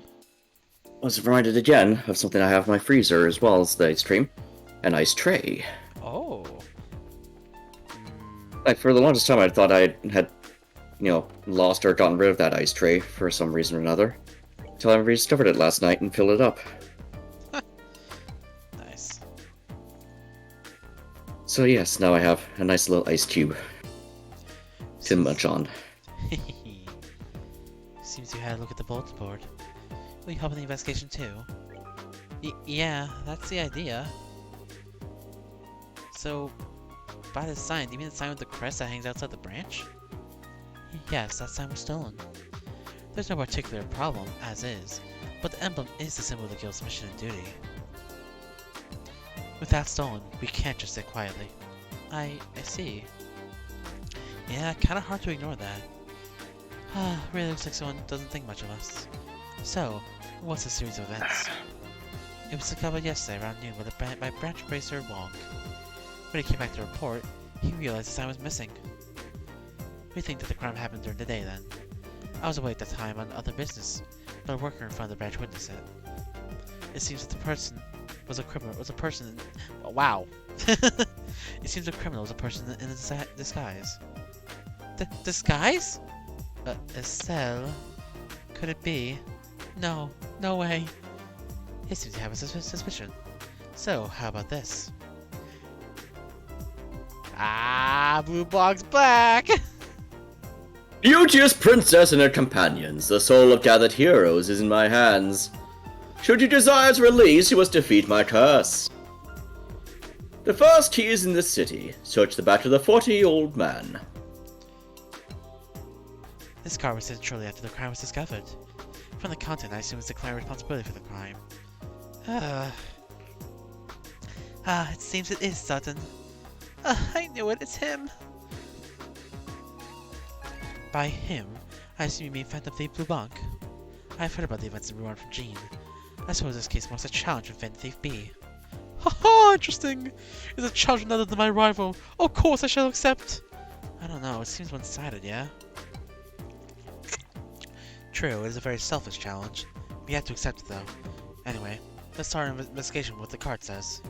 was reminded again of something I have in my freezer as well as the ice cream. An ice tray. Oh. Like, for the longest time, I thought I had, lost or gotten rid of that ice tray for some reason or another. Until I rediscovered it last night and filled it up. Nice. So yes, now I have a nice little ice cube to munch on. Seems you had a look at the bulletin board. Will you help in the investigation too? Yeah, that's the idea. So, by the sign, do you mean the sign with the crest that hangs outside the branch? Yes, that sign was stolen. There's no particular problem, as is, but the emblem is the symbol of the guild's mission and duty. With that stolen, we can't just sit quietly. I see. Yeah, kinda hard to ignore that. Really looks like someone doesn't think much of us. So, what's the series of events? It was discovered yesterday around noon by branch racer Wong. When he came back to report, he realized the sign was missing. We think that the crime happened during the day then. I was away at the time on other business, but a worker in front of the branch witnessed it. It seems that the person was a criminal. Wow. It seems the criminal was a person in a disguise. Disguise? Estelle? Could it be? No way. He seems to have a suspicion. So, how about this? Ah, Blue Bog's back! Beauteous princess and her companions, the soul of gathered heroes is in my hands. Should you desire its release, you must defeat my curse. The first key is in this city. Search the back of the 40-year-old man. This car was sent shortly after the crime was discovered. From the content, I assume it's declaring responsibility for the crime. It seems it is Sutton. I knew it, it's him. By him, I assume you mean Phantom Thief Blue Bonk. I've heard about the events in Ruan from Jean. I suppose this case marks a challenge from Phantom Thief B. Haha, interesting! It's a challenge other than my rival. Of course I shall accept! I don't know, it seems one-sided, yeah? True, it is a very selfish challenge. We have to accept it though. Anyway, let's start an investigation with what the card says.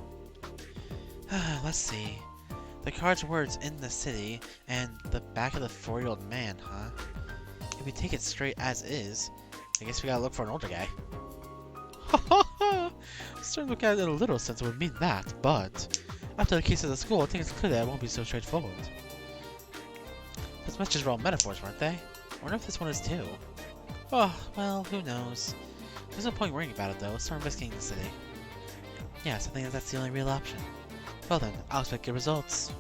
Let's see. The card's words in the city, and the back of the 4-year-old man, huh? If we take it straight as is, I guess we gotta look for an older guy. Ha ha ha! Starting to look at it in a literal sense, it would mean that, but after the case of the school, I think it's clear that it won't be so straightforward. Those messages were all metaphors, weren't they? I wonder if this one is too. Oh, well, who knows. There's no point worrying about it though, let's start investigating the city. Yes, I think that's the only real option. Well then, I'll expect good results.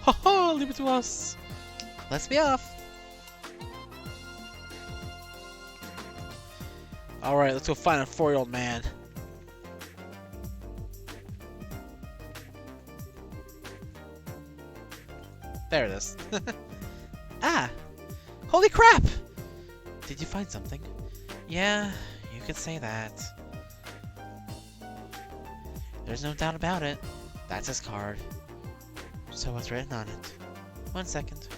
Haha, leave it to us! Let's be off! Alright, let's go find a 4-year-old man. There it is. Ah! Holy crap! Did you find something? Yeah, you could say that. There's no doubt about it. That's his card. So what's written on it? 1 second.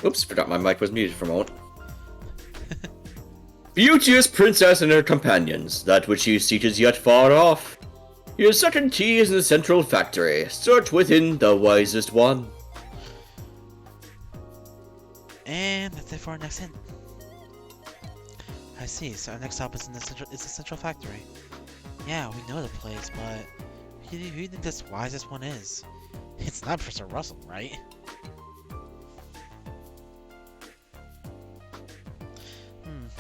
Oops, forgot my mic was muted for a moment. Beauteous princess and her companions, that which you seek is yet far off. Your second tea is in the central factory. Search within the wisest one. And that's it for our next hint. I see, so our next stop is in the central factory. Yeah, we know the place, but who do you think this wisest one is? It's not Professor Russell, right?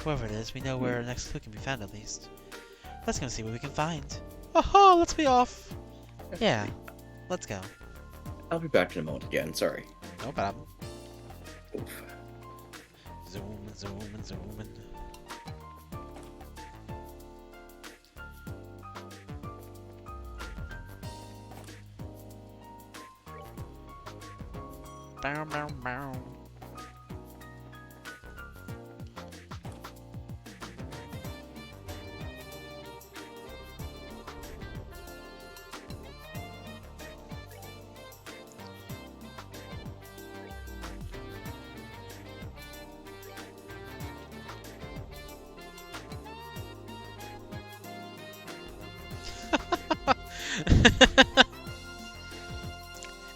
Whoever it is, we know where our next clue can be found at least. Let's go see what we can find. Aha, let's be off! Yeah, let's go. I'll be back in a moment again, sorry. No problem. Oof. Zooming, zooming, zooming. Bow, bow, bow.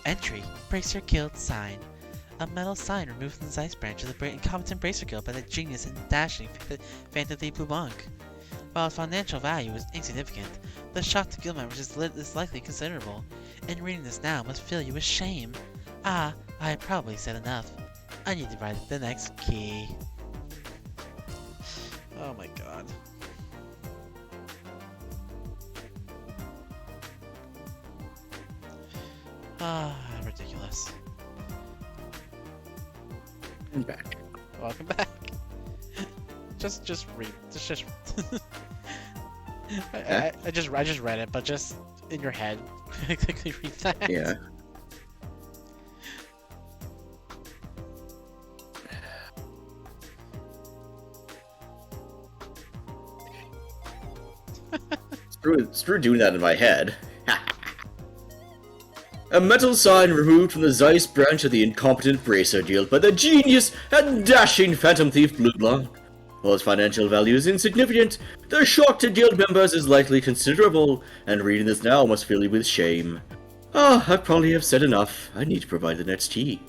Entry: Bracer Guild sign. A metal sign removed from the Zeiss branch of the incompetent Bracer Guild by the genius and dashing Phantom Thief Blanc. While its financial value is insignificant, the shock to guild members is likely considerable, and reading this now must fill you with shame. Ah, I probably said enough. I need to write the next key. Oh my god. Ah, ridiculous. I'm back. Welcome back. just read. Just. I just read it, but just in your head, quickly read that. Yeah. Screw doing that in my head. A metal sign removed from the Zeiss branch of the incompetent Bracer Guild by the genius and dashing Phantom Thief Blue Blanc. While its financial value is insignificant, the shock to guild members is likely considerable, and reading this now must fill you with shame. Ah, I probably have said enough. I need to provide the next key.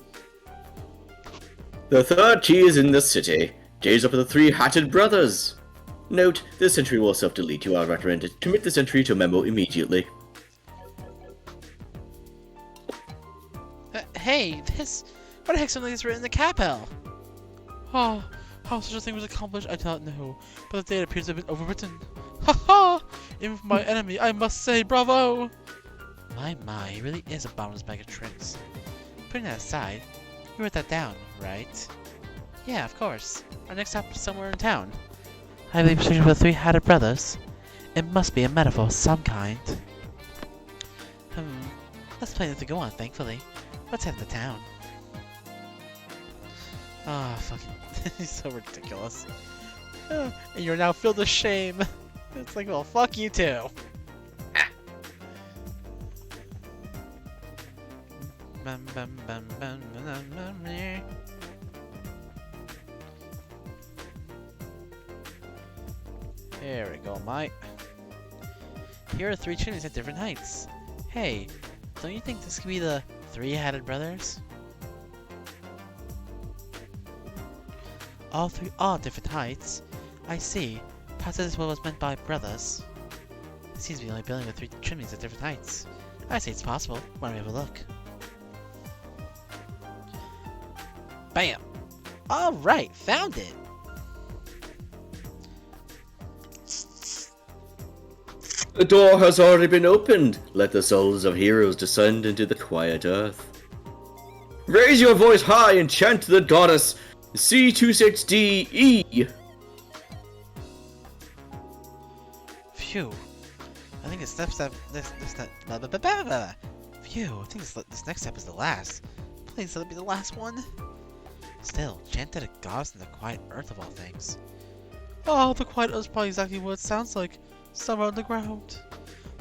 The third key is in the city. Gaze up at the three hatted brothers. Note, this entry will self-delete. You are recommended to commit this entry to a memo immediately. Hey, what the heck something is written in the capel? Oh, how such a thing was accomplished, I do not know, but the date appears to have been overwritten. Ha ha! Even for my enemy, I must say bravo! My, he really is a bottomless bag of tricks. Putting that aside, you wrote that down, right? Yeah, of course. Our next stop is somewhere in town. I believe searching for the three hatted brothers. It must be a metaphor of some kind. Let's plan to go on, thankfully. Let's head to town. Ah, fucking, he's so ridiculous. And you're now filled with shame. It's like, well, fuck you too. There we go, mate. Here are three chimneys at different heights. Hey, don't you think this could be the three-hatted brothers? All three are different heights. I see. Perhaps that is what was meant by brothers. It seems to be only building with three chimneys at different heights. I say it's possible. Why don't we have a look? Bam! Alright, found it! The door has already been opened. Let the souls of heroes descend into the quiet earth. Raise your voice high and chant to the goddess C26DE. Phew. I think this next step. Blah, blah, blah, blah, blah. Phew. I think this next step is the last. Please let it be the last one. Still, chant to the goddess in the quiet earth of all things. Oh, the quiet earth is probably exactly what it sounds like. Somewhere underground.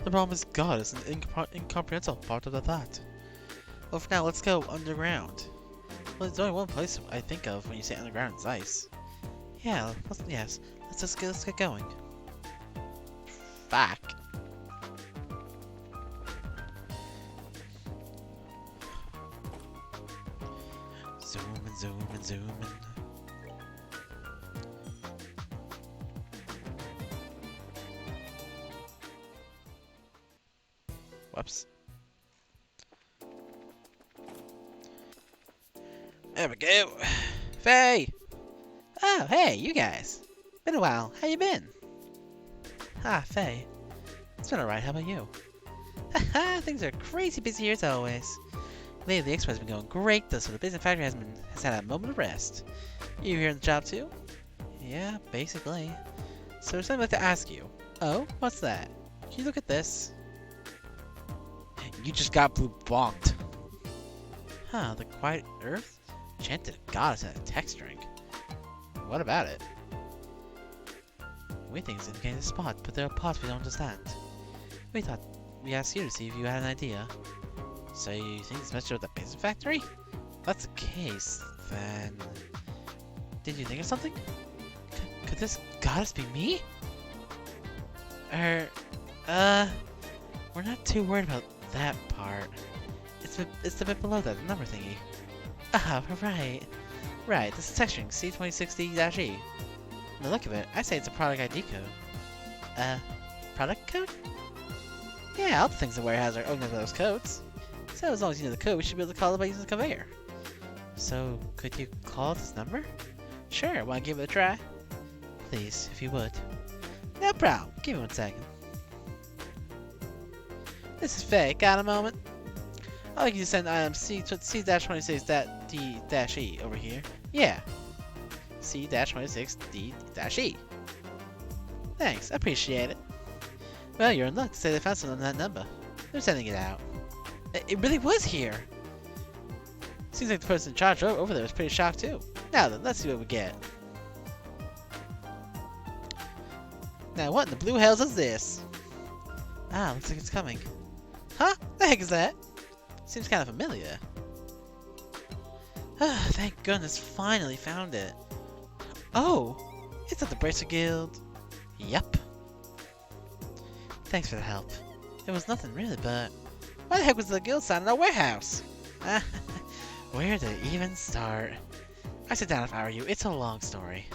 The problem is God is an incomprehensible part of that. Well, for now, let's go underground. Well, there's only one place I think of when you say underground, it's ice. Yeah, yes. Let's get going. Fuck. Zoom and. Whoops. There we go. Faye! Oh, hey, you guys. Been a while. How you been? Ah, Faye. It's been alright. How about you? Haha, things are crazy busy here as always. Lately, the expo has been going great, though, so the business factory has had a moment of rest. You here in the job too? Yeah, basically. So there's something I'd like to ask you. Oh, what's that? Can you look at this? You just got blue bonked. Huh, the quiet earth? Chanted goddess in a text string. What about it? We think it's indicating the spot, but there are parts we don't understand. We thought we asked you to see if you had an idea. So you think it's messed with the business factory? If that's the case, then... Did you think of something? Could this goddess be me? We're not too worried about that part. It's the bit below that, the number thingy. Ah, right. Right, this is texturing C26D-E. From the look of it, I say it's a product ID code. Product code? Yeah, all the things the warehouse are organized by those codes. So as long as you know the code, we should be able to call it by using the conveyor. So, could you call this number? Sure, wanna give it a try? Please, if you would. No problem, give me 1 second. This is Faye, got a moment? I'd like you to send item C-26-D-E over here. Yeah. C-26-D-E. Thanks, I appreciate it. Well, you're in luck to say they found something on that number. They're sending it out. It really was here! Seems like the person in charge over there was pretty shocked too. Now then, let's see what we get. Now what in the blue hells is this? Ah, looks like it's coming. Huh? The heck is that? Seems kind of familiar. Ah, thank goodness, finally found it. Oh! It's at the Bracer Guild. Yup. Thanks for the help. It was nothing really, but... Why the heck was the guild sign in our warehouse? Where to even start? I sit down if I were you. It's a long story.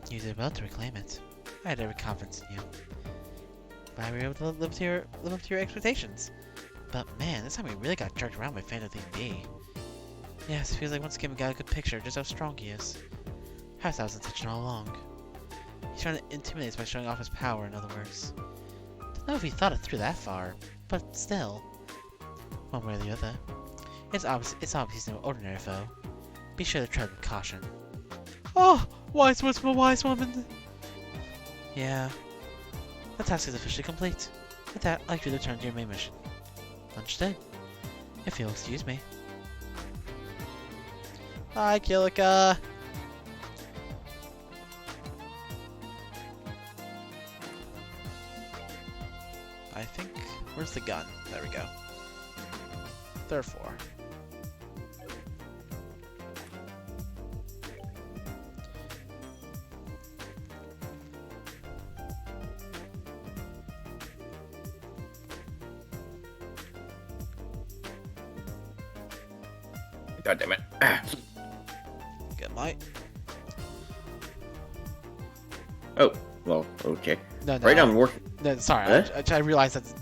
You did well to reclaim it. I had every confidence in you. Glad we were able to live up to your expectations. But man, this time we really got jerked around by Phantom Thief B. Yes, it feels like once again we got a good picture of just how strong he is. Perhaps that was intentional all along. He's trying to intimidate us by showing off his power, in other words. Don't know if he thought it through that far, but still. One way or the other. It's obvious he's no ordinary foe. Be sure to tread with caution. Oh! Wise words from a wise woman! Yeah. The task is officially complete. With that, I'd like you to return to your main mission. Understood. If you'll excuse me. Hi, Kilika! I think... Where's the gun? There we go. Therefore... God damn it. Get my... Oh, well, okay. No, Right now I'm working. No, sorry, Huh? I realized that...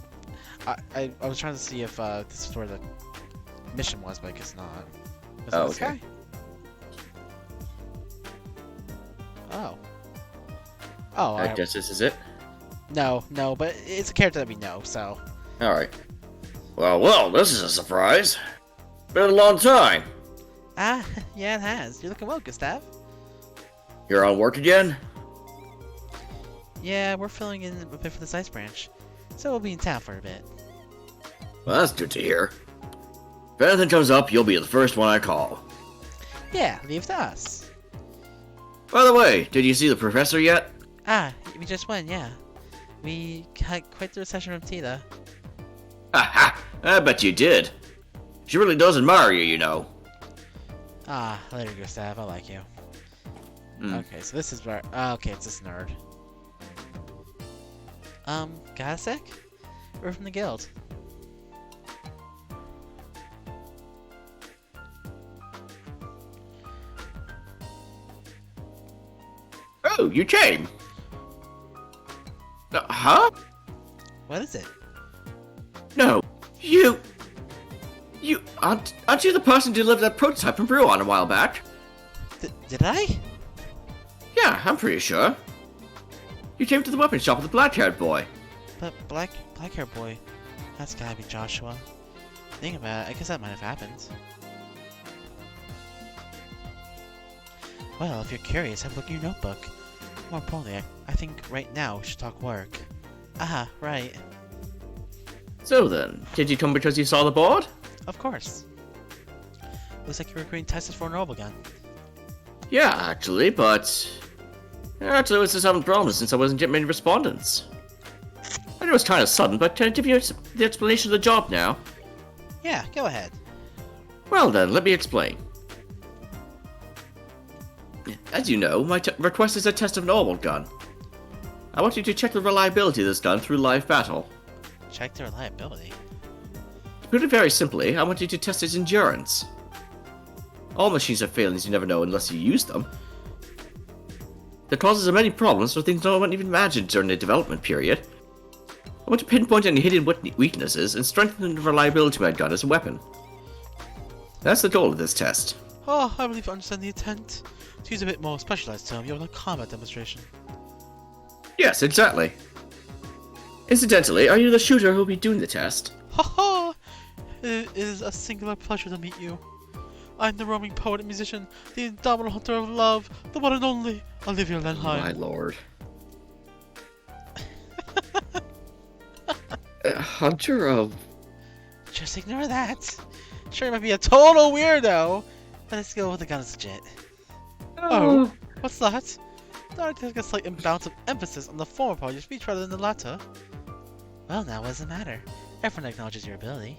I was trying to see if this is where the mission was, but I guess not. Was it this okay. guy? Oh. Oh, I guess this is it. No, but it's a character that we know, so. Alright. Well, this is a surprise. Been a long time. Ah, yeah, it has. You're looking well, Gustav. You're on work again? Yeah, we're filling in a bit for this ice branch, so we'll be in town for a bit. Well, that's good to hear. If anything comes up, you'll be the first one I call. Yeah, leave it to us. By the way, did you see the professor yet? Ah, we just went, yeah. We had quite the reception from Tita. Ha! I bet you did. She really does admire you, you know. Ah, later, Gustav. I like you. Okay, so this is where. Okay, it's this nerd. Got a sec? We're from the guild. Oh, you came. Huh? What is it? No, you aren't you the person who delivered that prototype from Brew-On a while back? Did I? Yeah, I'm pretty sure. You came to the weapon shop with the black-haired boy. But black hair boy, that's gotta be Joshua. Think about it, I guess that might have happened. Well, if you're curious, have a look at your notebook. More importantly, I think right now we should talk work. Aha, right. So then, did you come because you saw the board? Of course. Looks like you were being tested for an orbital gun. Yeah, actually, but actually, I was just having problems since I wasn't getting many respondents. I know it's kind of sudden, but can I give you the explanation of the job now? Yeah, go ahead. Well then, let me explain. As you know, my request is a test of an orbital gun. I want you to check the reliability of this gun through live battle. Check the reliability. To put it very simply, I want you to test its endurance. All machines have failings you never know unless you use them. That causes many problems for things no one even imagined during the development period. I want to pinpoint any hidden weaknesses and strengthen the reliability of my gun as a weapon. That's the goal of this test. Oh, I believe I understand the intent. To use a bit more specialized term, you're on a combat demonstration. Yes, exactly. Incidentally, are you the shooter who will be doing the test? Ha ha! It is a singular pleasure to meet you. I'm the roaming poet and musician, the indomitable hunter of love, the one and only Olivia Lenheim. My lord. Hunter of... Just ignore that. Sure, you might be a total weirdo, but let's go with the gun is legit. Oh, what's that? Thought I'd take a slight imbalance of emphasis on the former part of your speech rather than the latter. Well, now what does it matter? Everyone acknowledges your ability.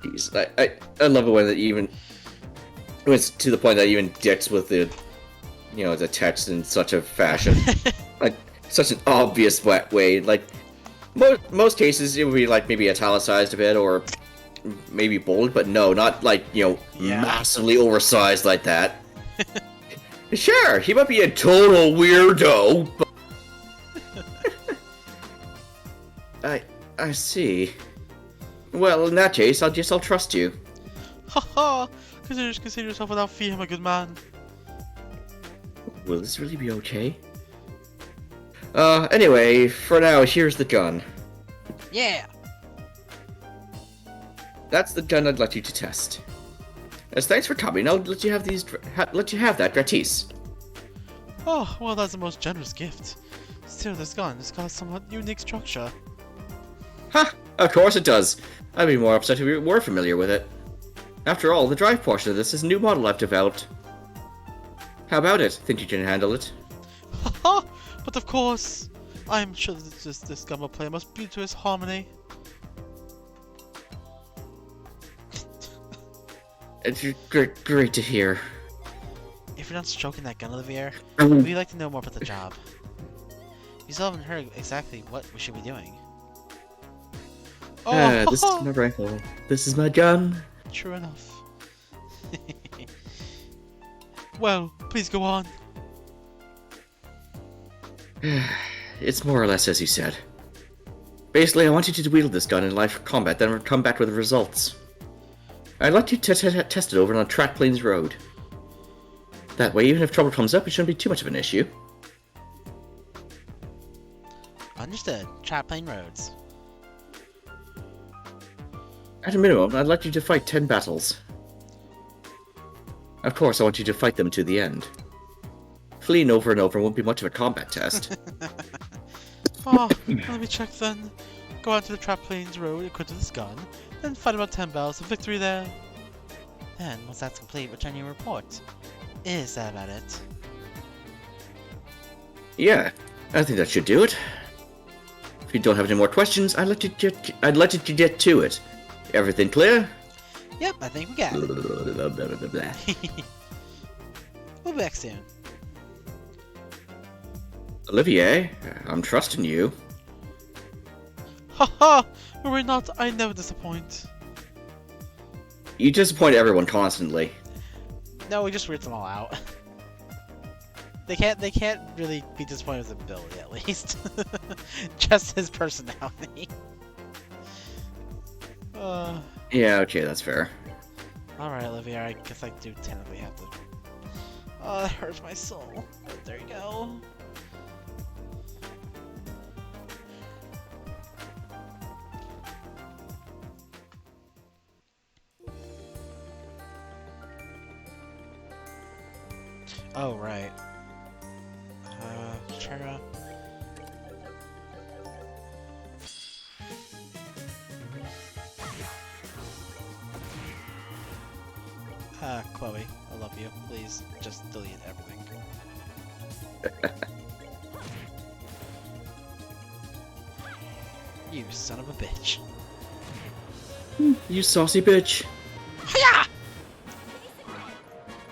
Jeez, I love it when it even... It's to the point that it even dicks with the... You know, the text in such a fashion. Like, such an obvious way. Like, most cases it would be like maybe italicized a bit or maybe bold, but no, not like, you know, massively oversized like that. Sure, he might be a total weirdo, but... I see. Well, in that case, I'll trust you. Ha ha! Consider yourself without fear, my good man. Will this really be okay? Anyway, for now, here's the gun. Yeah! That's the gun I'd like you to test. As thanks for coming, I'll let you have that gratis. Oh, well, that's the most generous gift. Still, this gun has got a somewhat unique structure. Ha! Of course it does. I'd be more upset if we were familiar with it. After all, the drive portion of this is a new model I've developed. How about it? Think you can handle it? Haha! But of course, I'm sure that this gun will play a most beauteous harmony. It's great to hear. If you're not stroking that gun, Olivier, Um, we'd like to know more about the job. We still haven't heard exactly what we should be doing. Oh, this is my rifle. This is my gun. True enough. Well, please go on. It's more or less as you said. Basically, I want you to wield this gun in live combat, then come back with the results. I'd like you to test it over on Track Plains Road. That way, even if trouble comes up, it shouldn't be too much of an issue. Understood. Try plain roads. At a minimum, I'd like you to fight 10 battles. Of course, I want you to fight them to the end. Fleeing over and over won't be much of a combat test. Oh, let me check then. Go out to the Trap Plains Road, equip this gun, then fight about 10 battles of victory there. Then, once that's complete, return your report. Is that about it? Yeah, I think that should do it. If you don't have any more questions, I'd like you to get to it. Everything clear? Yep, I think we got it. Blah, blah, blah, blah. We'll be back soon. Olivier, I'm trusting you. Haha! Worry not, I never disappoint. You disappoint everyone constantly. No, we just weird them all out. They can't really be disappointed with his ability, at least. Just his personality. Yeah, okay, that's fair. Alright, Olivia, I guess I do technically have to. Oh, that hurts my soul. But there you go. Oh, right. Chara. Chloe, I love you. Please, just delete everything. You son of a bitch. You saucy bitch. Hiya!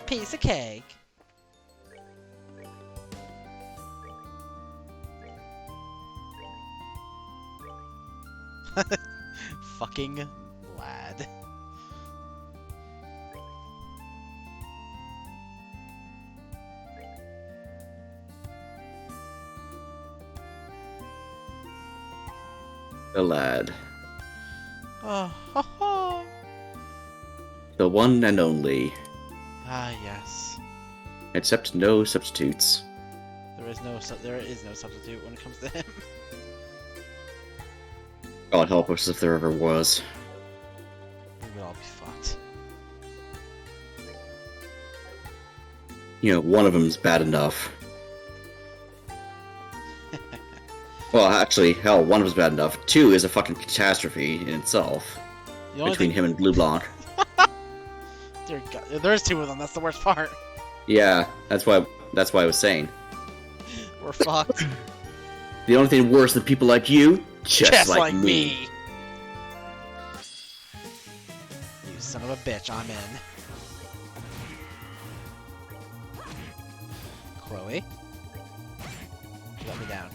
Piece of cake. Fucking lad. The lad. Ha ha! The one and only. Ah, yes. Except no substitutes. There is no substitute when it comes to him. God help us if there ever was. We would all be fucked. You know, one of them's bad enough. Well, actually, hell, one of them's bad enough. Two is a fucking catastrophe in itself. The only Between thing, him and Blue Blanc. dear God, there's two of them. That's the worst part. Yeah, that's why I was saying. We're fucked. The only thing worse than people like you, just like me. You son of a bitch, I'm in. Chloe? You let me down.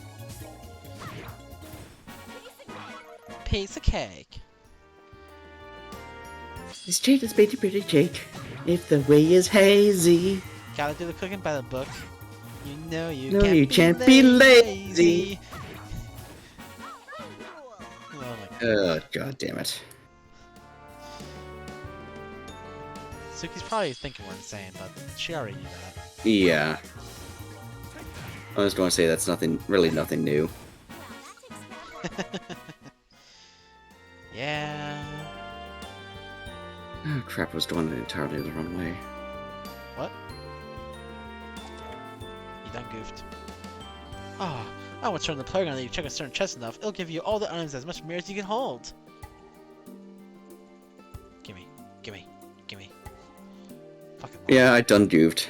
Piece of cake. The street is pretty cake. If the way is hazy. Gotta do the cooking by the book. You know you No, can't, you can't be lazy. Oh my God. Oh, god damn it. Suki's probably thinking we're insane, but she already knew that. Yeah. I was going to say that's really nothing new. Yeah. Oh crap, I was going entirely the wrong way. What? You done goofed. Ah, I will turn the player gun that you check a certain chest enough. It'll give you all the items as much mirror as you can hold. Gimme, gimme, gimme. Fucking love Yeah, I done goofed.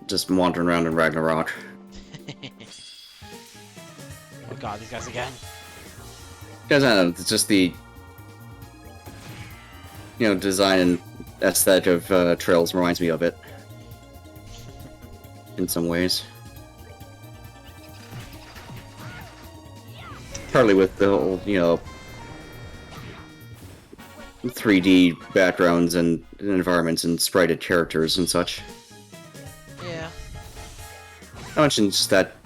Just wandering around in Ragnarok. Oh god, these guys again. Because I don't know, it's just the design and aesthetic of Trails reminds me of it. In some ways. Partly with the whole, 3D backgrounds and environments and sprited characters and such. Yeah. I mentioned just that,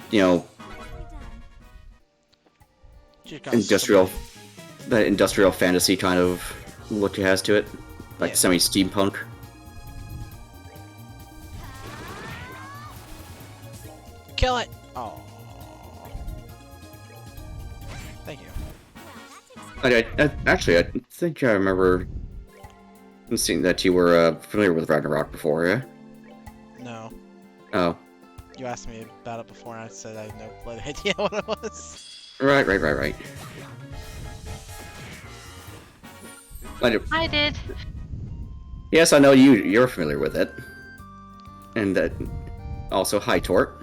Just got that industrial fantasy kind of look it has to it. Like Yeah. semi-steampunk. Kill it! Oh. Thank you. Actually, I think I remember seeing that you were familiar with Ragnarok before, yeah? No. Oh. You asked me about it before and I said I had no bloody idea what it was. Right. I did. Yes, I know you're familiar with it. And also, hi, Tort.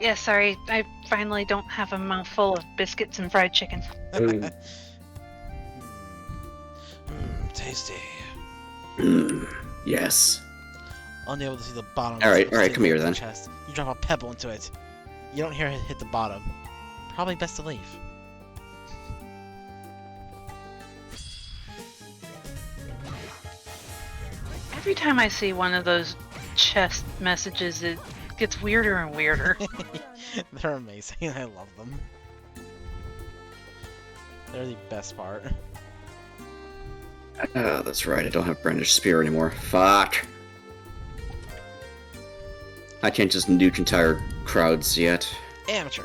Yeah, sorry. I finally don't have a mouthful of biscuits and fried chicken. Tasty. Yes. Only able to see the bottom. Alright, of the come here, stable then. Chest. You drop a pebble into it. You don't hear it hit the bottom. Probably best to leave. Every time I see one of those chest messages, it gets weirder and weirder. They're amazing. I love them. They're the best part. Ah, that's right. I don't have Brandished Spear anymore. Fuck. I can't just nuke entire crowds yet. Amateur.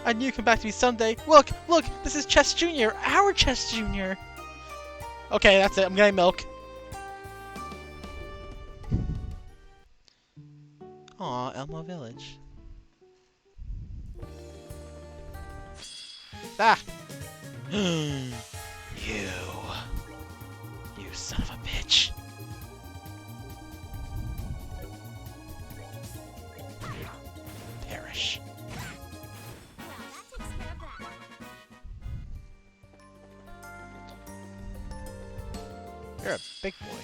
I knew you'd come back to me someday. Look, this is Chess Jr. Our Chess Jr. Okay, that's it. I'm getting milk. Aw, Elmo Village. Ah! You son of a bitch. Perish. You're a big boy.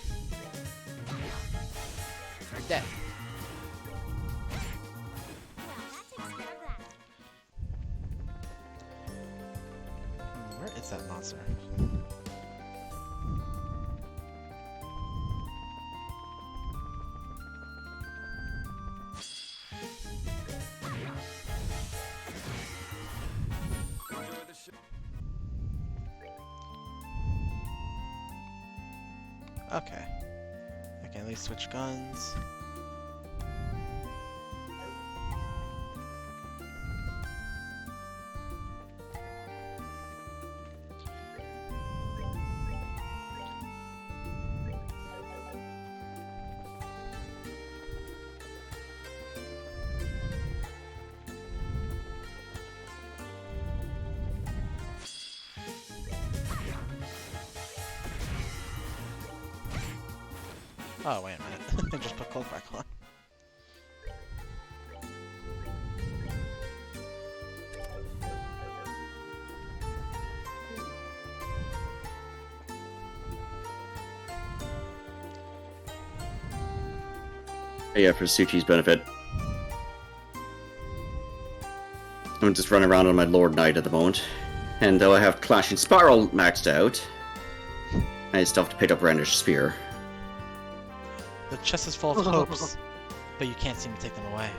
You're dead. Where is that monster? Okay. I can at least switch guns. Oh, wait a minute. I just put cloak back on. Yeah, for Suchi's benefit. I'm just running around on my Lord Knight at the moment. And though I have Clashing Spiral maxed out, I still have to pick up Brandished Spear. The chest is full of hopes, but you can't seem to take them away.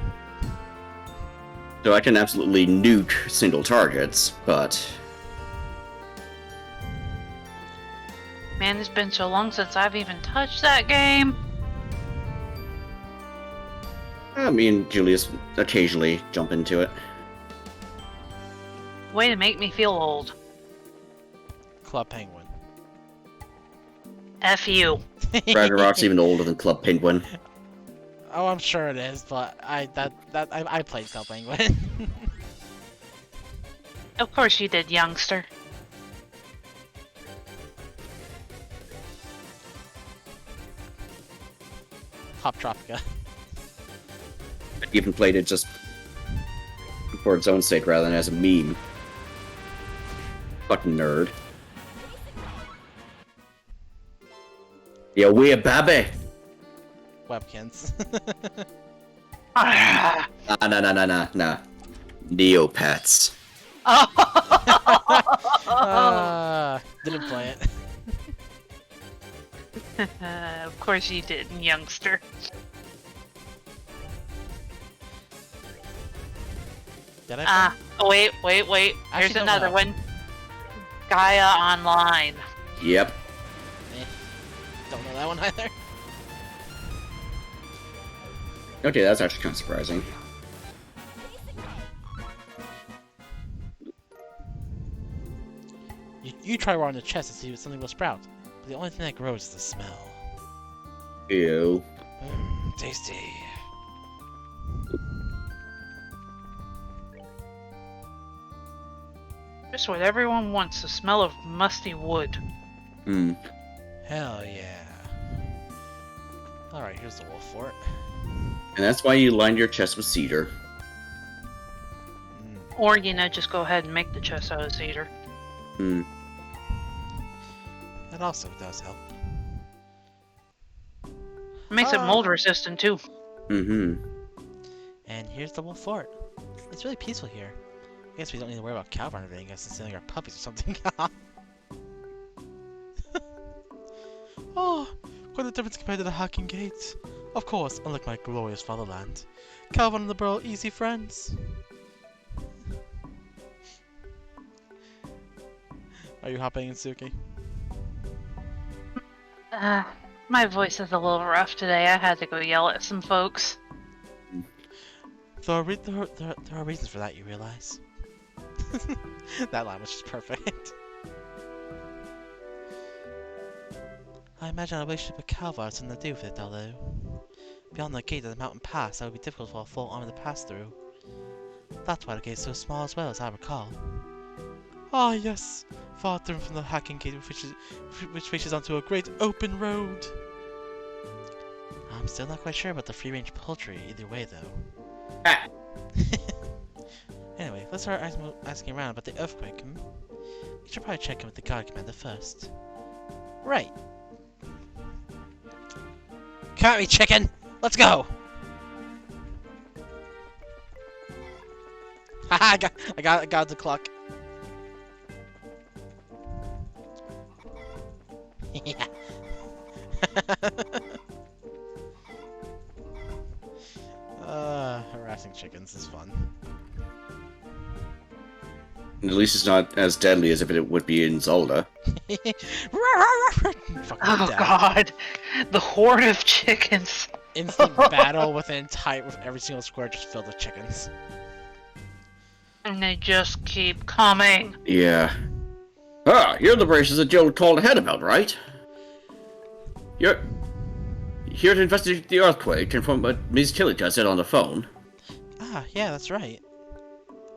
So I can absolutely nuke single targets, but... Man, it's been so long since I've even touched that game. Me and Julius occasionally jump into it. Way to make me feel old. Club Penguin. F you. Ragnarok's even older than Club Penguin. Oh, I'm sure it is, but I played Club Penguin. Of course you did, youngster. Hop Tropica. I even played it just for its own sake rather than as a meme. Fucking nerd. Yeah, we're baby! Webkins. Ah. Nah. Neopets. Didn't play it. Of course you did, youngster. Did I? Wait. Here's Actually, don't another know. one. Gaia Online. Yep. Don't know that one either. Okay, that's actually kind of surprising. You try raw on the chest to see if something will sprout, but the only thing that grows is the smell. Ew. Tasty. Just what everyone wants, the smell of musty wood. Hmm. Hell yeah. Alright, here's the wolf fort. And that's why you lined your chest with cedar. Or, just go ahead and make the chest out of cedar. Hmm. That also does help. It makes it mold resistant too. Mm-hmm. And here's the wolf fort. It's really peaceful here. I guess we don't need to worry about Calvin invading us and stealing our puppies or something. Oh, quite a difference compared to the Hacking Gate. Of course, unlike my glorious fatherland, Calvin and the Burl are easy friends. Are you hopping, Suki? My voice is a little rough today. I had to go yell at some folks. There are reasons for that, you realize. That line was just perfect. I imagine our relationship with Calvar has something to do with it, although beyond the gate of the mountain pass, that would be difficult for a full army to pass through. That's why the gate is so small as well, as I recall. Ah, yes, far different from the Hacking Gate, which reaches onto a great open road. I'm still not quite sure about the free-range poultry either way, though. Ah. Anyway, let's start asking around about the earthquake. We should probably check in with the guard commander first. Right. Count me, chicken! Let's go! Haha, I got the clock. Yeah. Harassing chickens is fun. At least it's not as deadly as if it would be in Zelda. Oh god, the horde of chickens. Instant battle with every single square just filled with chickens. And they just keep coming. Yeah. Ah, you're the braces that Joe called ahead about, right? You're here to investigate the earthquake and from what Ms. Killica said on the phone. Ah, yeah, that's right.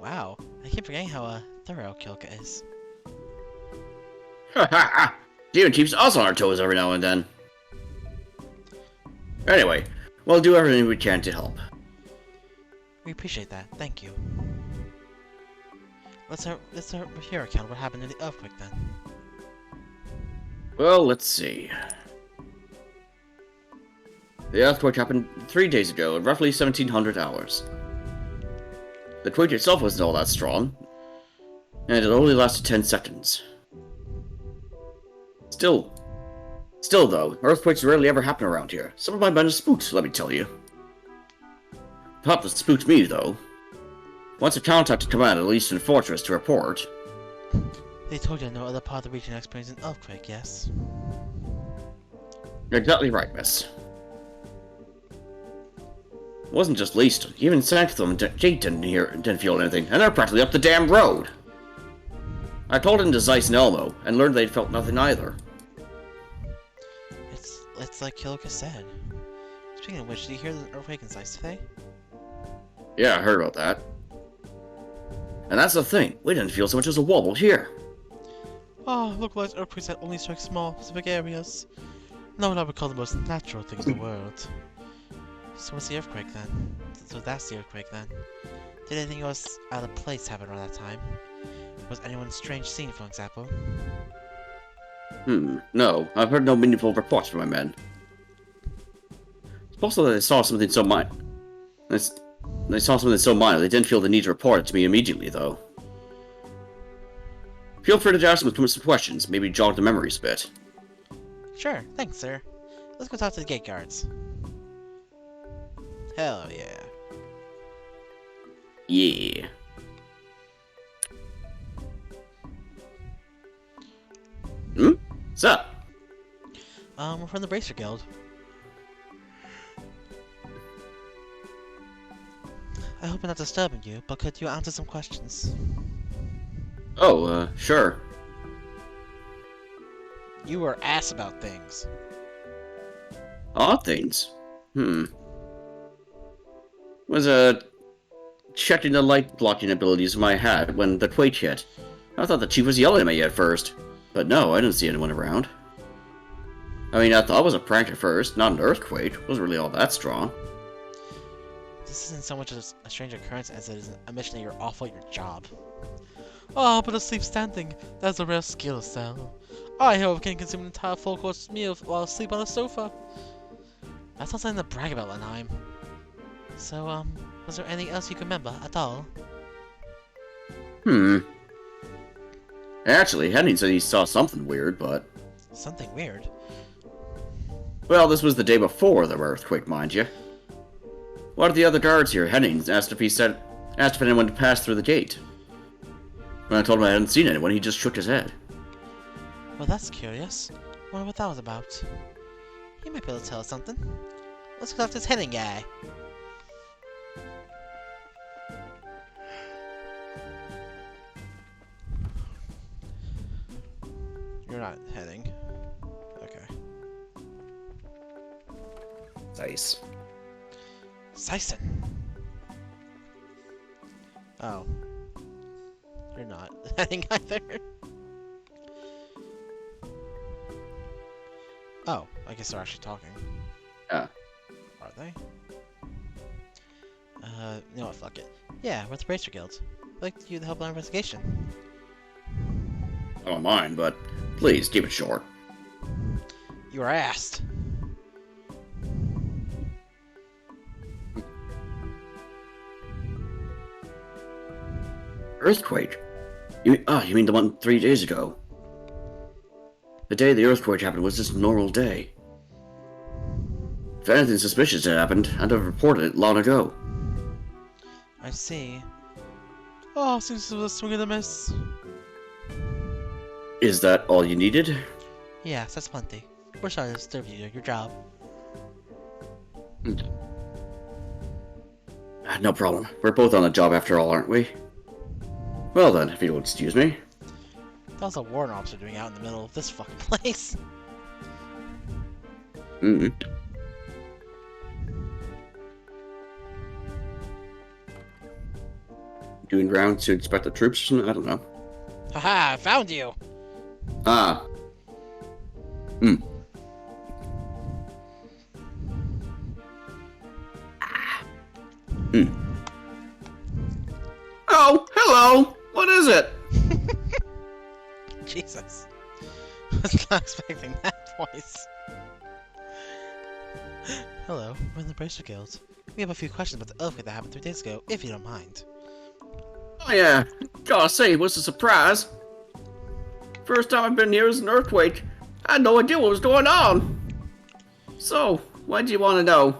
Wow, I keep forgetting how thorough Kilka is. Ha ha ha! Demon keeps us on our toes every now and then. Anyway, we'll do everything we can to help. We appreciate that, thank you. Let's start with your account. What happened to the earthquake then? Well, let's see. The earthquake happened 3 days ago at roughly 1700 hours. The quake itself wasn't all that strong, and it only lasted 10 seconds. Still though, earthquakes rarely ever happen around here. Some of my men are spooked, let me tell you. Not that spooked me, though. Once I contacted command at Eastern Fortress to report. They told you no other part of the region experienced an earthquake, yes? You're exactly right, miss. It wasn't just Leaston. Even Sanctum and Jake didn't feel anything, and they're practically up the damn road. I called into Zeiss and Elmo, and learned they'd felt nothing either. It's like Kilka said. Speaking of which, did you hear the earthquake in Zeiss today? Yeah, I heard about that. And that's the thing, we didn't feel so much as a wobble here. Oh, localized earthquakes that only strike small, specific areas. Not what I would call the most natural things in the world. So what's the earthquake then? So that's the earthquake then. Did anything else out of place happen around that time? Was anyone strange seen, for example? No, I've heard no meaningful reports from my men. It's possible that they saw something so minor. They saw something so minor, they didn't feel the need to report it to me immediately, though. Feel free to ask them some questions, maybe jog the memories a bit. Sure, thanks, sir. Let's go talk to the gate guards. Hell yeah. Yeah. What's up? We're from the Bracer Guild. I hope I'm not disturbing you, but could you answer some questions? Oh, sure. You were asked about things. Odd things. Was, checking the light blocking abilities of my hat when the quake hit. I thought the chief was yelling at me at first. But no, I didn't see anyone around. I mean, I thought it was a prank at first, not an earthquake. It wasn't really all that strong. This isn't so much a strange occurrence as it is a mission that you're awful at your job. Oh, but asleep standing. That's a rare skill, Sal. I, however, can consume an entire full-course meal while asleep on a sofa. That's not something to brag about, Lenheim. So, was there anything else you can remember at all? Actually, Henning said he saw something weird, but... Something weird? Well, this was the day before the earthquake, mind you. One of the other guards here, Henning, asked if anyone had passed through the gate. When I told him I hadn't seen anyone, he just shook his head. Well, that's curious. Wonder what that was about. You might be able to tell us something. Let's go after this Henning guy. You're not heading. Okay. Nice. Sison. Oh. You're not heading either. Oh, I guess they're actually talking. Ah. Are they? You know what, fuck it. Yeah, we're the Bracer Guild. I'd like you to help in our investigation. I don't mind, but please, keep it short. You were asked. Earthquake? You mean the one 3 days ago? The day the earthquake happened was just a normal day. If anything suspicious had happened, I'd have reported it long ago. I see. Oh, seems to be a swing and a miss. Is that all you needed? Yes, that's plenty. We're sorry to disturb you doing your job. No problem. We're both on the job after all, aren't we? Well then, if you'll excuse me. That was a warrant officer doing out in the middle of this fucking place. Doing rounds to inspect the troops or something? I don't know. Haha, I found you! Ah. Oh, hello! What is it? Jesus. I was not expecting that voice. Hello, we're in the Bracer Guild. We have a few questions about the earthquake that happened 3 days ago, if you don't mind. Oh yeah, gotta say, it was a surprise. First time I've been here was an earthquake. I had no idea what was going on. So, what do you want to know?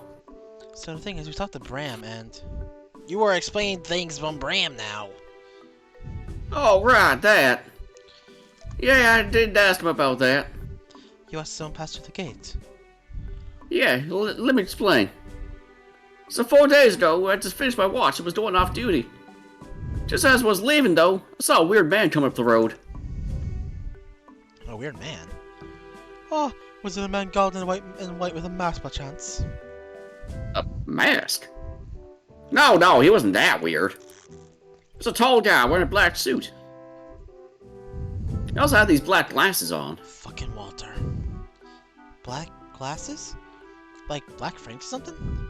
So the thing is, we talked to Bram, and... You were explaining things from Bram now. Oh, right, that. Yeah, I did ask him about that. You asked someone pass through the gate. Yeah, let me explain. So 4 days ago, I just finished my watch and was going off duty. Just as I was leaving, though, I saw a weird man come up the road. A weird man? Oh, was it a man garbed in white with a mask by chance? A mask? No, he wasn't that weird. He was a tall guy wearing a black suit. He also had these black glasses on. Fucking Walter. Black glasses? Like black frames or something?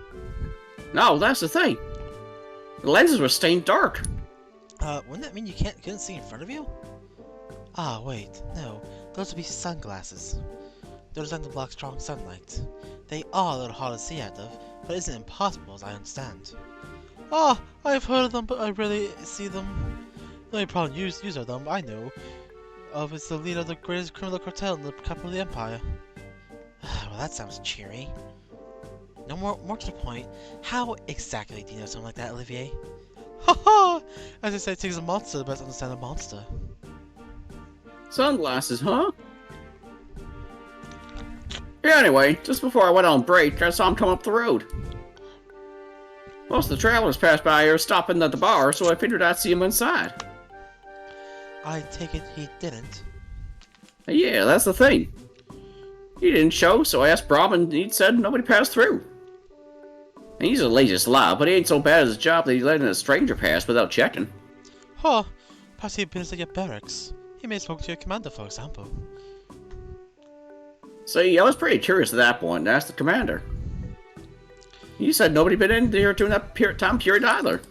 No, that's the thing. The lenses were stained dark. Wouldn't that mean you couldn't see in front of you? Ah, wait, no. Those would be sunglasses. They're designed to block strong sunlight. They are a little hard to see out of, but it isn't impossible as I understand. Ah, I've heard of them, but I rarely see them. The only problem user of them I know of is the leader of the greatest criminal cartel in the capital of the empire. Well, that sounds cheery. No more to the point. How exactly do you know something like that, Olivier? Ha ha! As I say, it takes a monster to best understand a monster. Sunglasses, huh? Yeah, anyway, just before I went on break, I saw him come up the road. Most of the travelers pass by here stopping at the bar, so I figured I'd see him inside. I take it he didn't. Yeah, that's the thing. He didn't show, so I asked Brom, and he said nobody passed through. And he's a lazy slob, but he ain't so bad at his job that he's letting a stranger pass without checking. Huh. Perhaps he appears at your barracks. He may have spoken to your commander, for example. See, I was pretty curious at that point and asked the commander. He said nobody been in there during that time period either.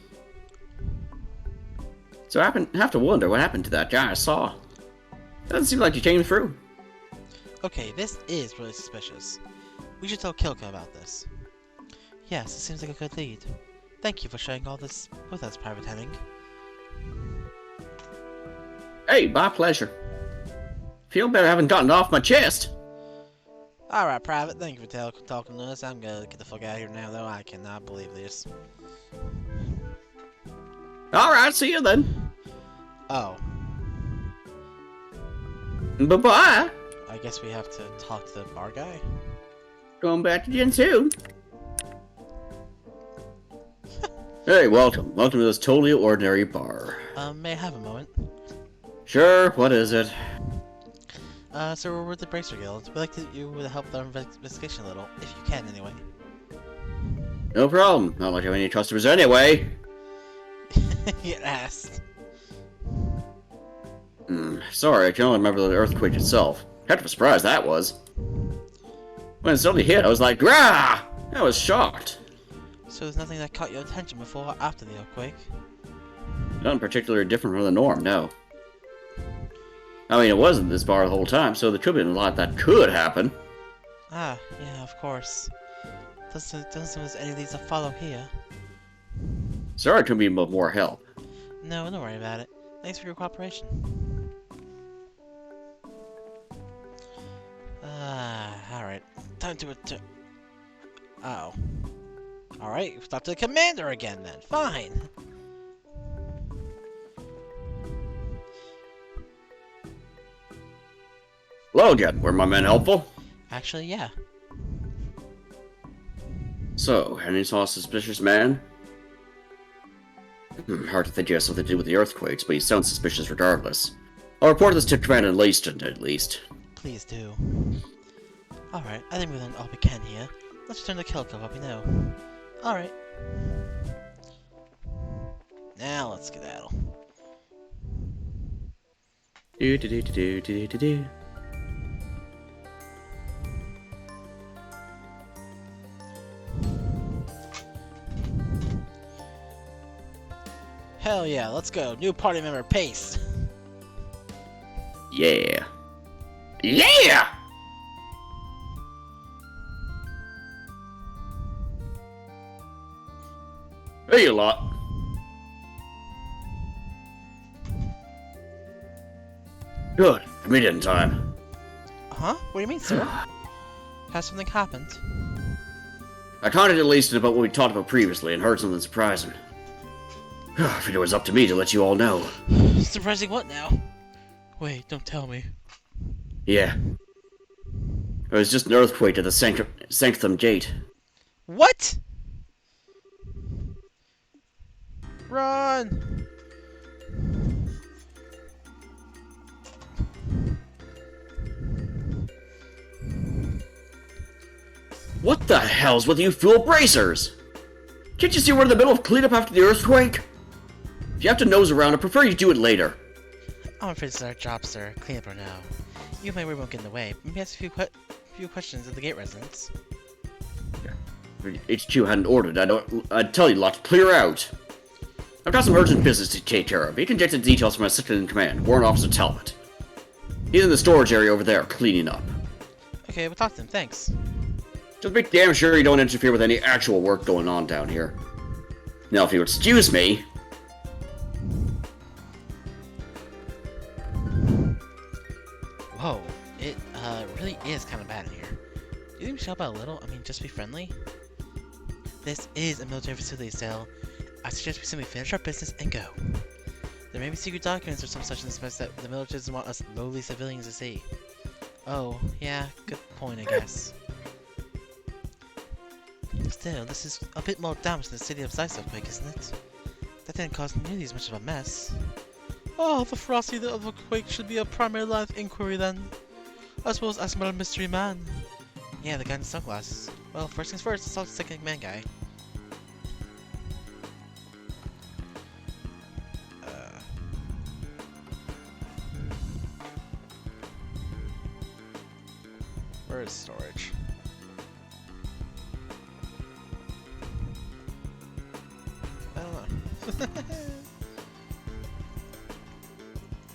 So I have to wonder what happened to that guy I saw. Doesn't seem like he came through. Okay, this is really suspicious. We should tell Kilka about this. Yes, it seems like a good lead. Thank you for sharing all this with us, Private Henning. Hey, my pleasure. Feel better having gotten it off my chest. Alright, Private, thank you for talking to us. I'm gonna get the fuck out of here now, though. I cannot believe this. Alright, see you then. Oh. Bye-bye. I guess we have to talk to the bar guy? Going back to Gen 2. Hey, welcome. Welcome to this totally ordinary bar. May I have a moment? Sure, what is it? So we're with the Bracer Guild. We'd like you to help with our investigation a little, if you can, anyway. No problem. Not like I have any customers anyway. Get asked. Sorry, I can only remember the earthquake itself. Kind of a surprise that was. When it suddenly hit, I was like, "Rah!" I was shocked. So there's nothing that caught your attention before or after the earthquake? Nothing particularly different from the norm, no. I mean, it wasn't this bar the whole time, so there could have been a lot that could happen. Ah, yeah, of course. Doesn't seem there's any of these to follow here. Sorry I couldn't be of more help. No, don't worry about it. Thanks for your cooperation. Alright. Time to oh. Alright, we've talked to the commander again then. Fine. Hello again, were my men helpful? Actually, yeah. So, any saw a suspicious man? Hard to think he has something to do with the earthquakes, but he sounds suspicious regardless. I'll report this to Commander Leyston, at least. Please do. Alright, I think we've done all we can here. Let's return to Kilka, what we know. Alright. Now let's skedaddle. Do do do do do do do. Hell yeah, let's go. New party member, Pace. Yeah. Yeah! Hey, you lot. Good. Meet in time. Huh? What do you mean, sir? Has something happened? I contacted Leyston about what we talked about previously and heard something surprising. I figured it was up to me to let you all know. Surprising what now? Wait, don't tell me. Yeah. It was just an earthquake at the Sanctum Gate. What? Run! What the hell's with you fool bracers? Can't you see we're in the middle of cleanup after the earthquake? If you have to nose around, I prefer you do it later. I'm afraid this is our job, sir. Clean up or no. You and my word won't get in the way. Maybe ask a few questions of the gate residents. If HQ hadn't ordered, I'd tell you lot to clear out. I've got some urgent business to take care of. You can get the details from my second-in-command, Warrant Officer Talbot. He's in the storage area over there, cleaning up. Okay, we'll talk to him, thanks. Just make damn sure you don't interfere with any actual work going on down here. Now, if you would excuse me... Whoa, it really is kind of bad in here. Do you think we should help out a little? I mean, just be friendly? This is a military facility, Sale. I suggest we simply finish our business and go. There may be secret documents or some such in this mess that the military doesn't want us lowly civilians to see. Oh, yeah, good point, I guess. Still, this is a bit more damage than the city of Zeiss earthquake, isn't it? That didn't cause nearly as much of a mess. Oh, the ferocity of the quake should be a primary line of inquiry then. I suppose ask about a mystery man. Yeah, the guy in the sunglasses. Well, first things first, let's talk to the second man guy. Where is storage? I don't know.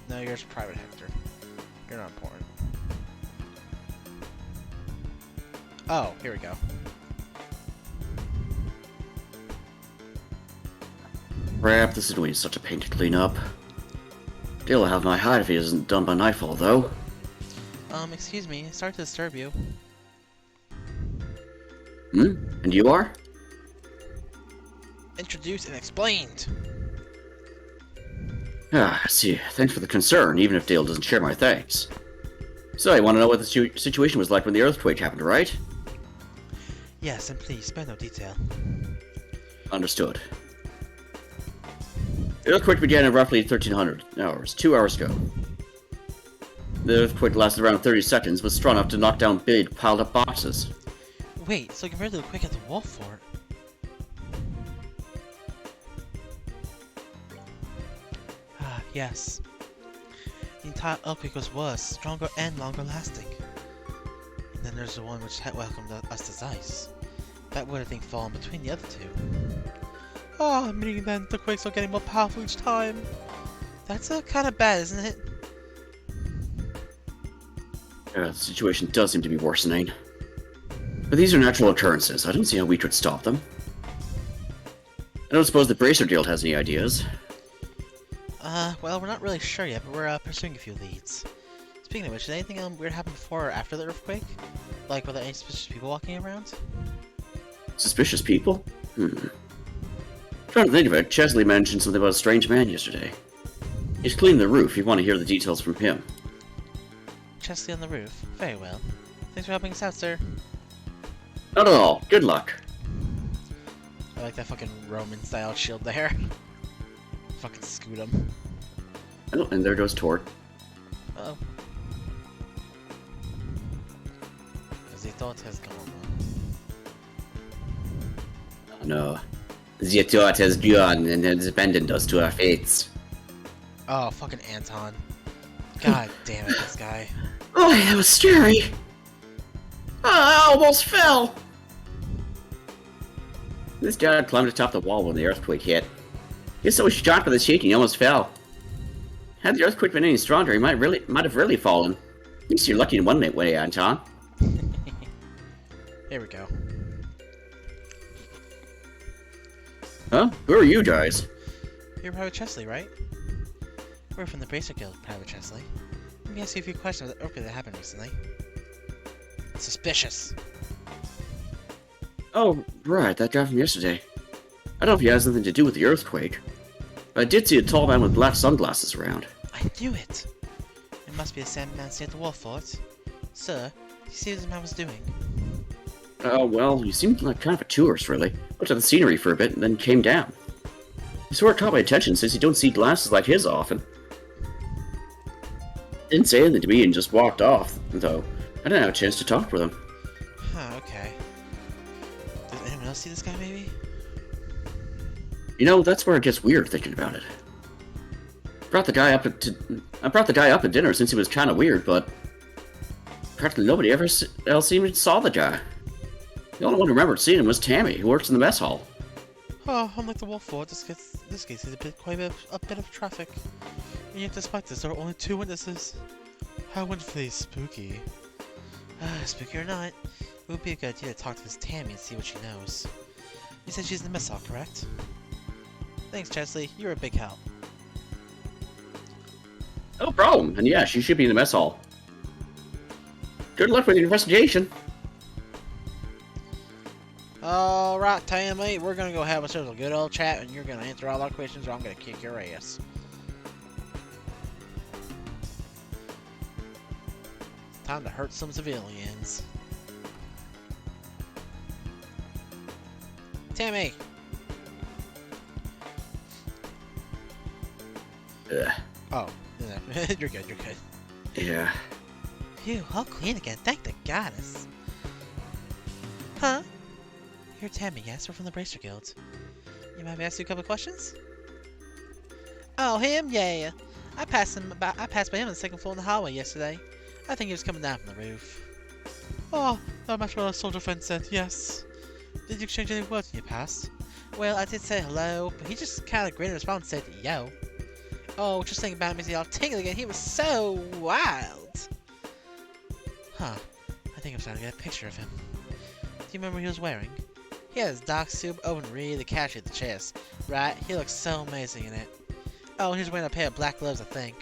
No, yours private, Hector. You're not important. Oh, here we go. Crap, this is going to be such a pain to clean up. Dale will have my hide if he isn't done by nightfall, though. Excuse me, sorry to disturb you. And you are? Introduced and explained! Ah, I see. Thanks for the concern, even if Dale doesn't share my thanks. So, you want to know what the situation was like when the earthquake happened, right? Yes, and please, spare no detail. Understood. The earthquake began at roughly 1300 hours, 2 hours ago. The earthquake lasted around 30 seconds, was strong enough to knock down big, piled-up boxes. Wait, so compared to the quake at the Wolf Fort? Ah, yes. The entire earthquake was worse, stronger and longer lasting. And then there's the one which had welcomed us to Zeiss. That would, I think, fall in between the other two. Ah, meaning then the quakes are getting more powerful each time. That's kind of bad, isn't it? The situation does seem to be worsening. But these are natural occurrences. I don't see how we could stop them. I don't suppose the Bracer Guild has any ideas. Well, we're not really sure yet, but we're pursuing a few leads. Speaking of which, did anything weird happen before or after the earthquake? Like, were there any suspicious people walking around? Suspicious people? Trying to think of it, Chesley mentioned something about a strange man yesterday. He's cleaning the roof. You want to hear the details from him. Chesley on the roof. Very well. Thanks for helping us out, sir. Not at all. Good luck. I like that fucking Roman-style shield there. Fucking scoot him. Oh, and there goes Tort. Uh-oh. As he thought has gone. Oh no. The Tort has gone and has abandoned us to our fates. Oh, fucking Anton. God damn it, this guy. Oh, that was scary. Oh, I almost fell. This guy climbed atop the wall when the earthquake hit. He was so shocked by the shaking, he almost fell. Had the earthquake been any stronger, he might have really fallen. At least you're lucky in one way, Anton. Here we go. Huh? Who are you guys? You're Private Chesley, right? We're from the Bracer Guild, Private Chesley. Let me ask you a few questions about the earthquake that happened recently. Suspicious. Oh, right, that guy from yesterday. I don't know if he has anything to do with the earthquake. But I did see a tall man with black sunglasses around. I knew it! It must be the same man seen at the Wolf Fort. Sir, you see what this man was doing? Oh, well, he seemed like kind of a tourist, really. Looked at the scenery for a bit and then came down. He sort of caught my attention since you don't see glasses like his often. Didn't say anything to me and just walked off, though. I didn't have a chance to talk with him. Huh, okay. Does anyone else see this guy, maybe? You know, that's where it gets weird thinking about it. I brought the guy up at dinner since he was kind of weird, but practically nobody else even saw the guy. The only one who remembered seeing him was Tammy, who works in the mess hall. Oh, unlike the Wolf Fort, this case is quite a bit of traffic. And yet despite this, there are only 2 witnesses. How wonderfully spooky. Spooky or not, it would be a good idea to talk to this Tammy and see what she knows. You said she's in the mess hall, correct? Thanks, Chesley. You're a big help. No problem, and yeah, she should be in the mess hall. Good luck with your investigation. Alright, Tammy, we're gonna go have ourselves a good old chat and you're gonna answer all our questions or I'm gonna kick your ass. Time to hurt some civilians. Tammy! Ugh. Oh, no, you're good, you're good. Yeah. Phew, all clean again, thank the goddess. Huh? You're Tammy, yes? We're from the Bracer Guild. You mind if I ask you a couple questions? Oh, him? Yeah. I passed by him on the second floor in the hallway yesterday. I think he was coming down from the roof. Oh, that matched what our soldier friend said, yes. Did you exchange any words when you passed? Well, I did say hello, but he just kind of grinned in response and said, yo. Oh, just thinking about him makes me all tingle again. He was so wild. Huh. I think I'm starting to get a picture of him. Do you remember what he was wearing? He had his dark suit open really casually at the chest. Right? He looked so amazing in it. Oh, and he was wearing a pair of black gloves, I think.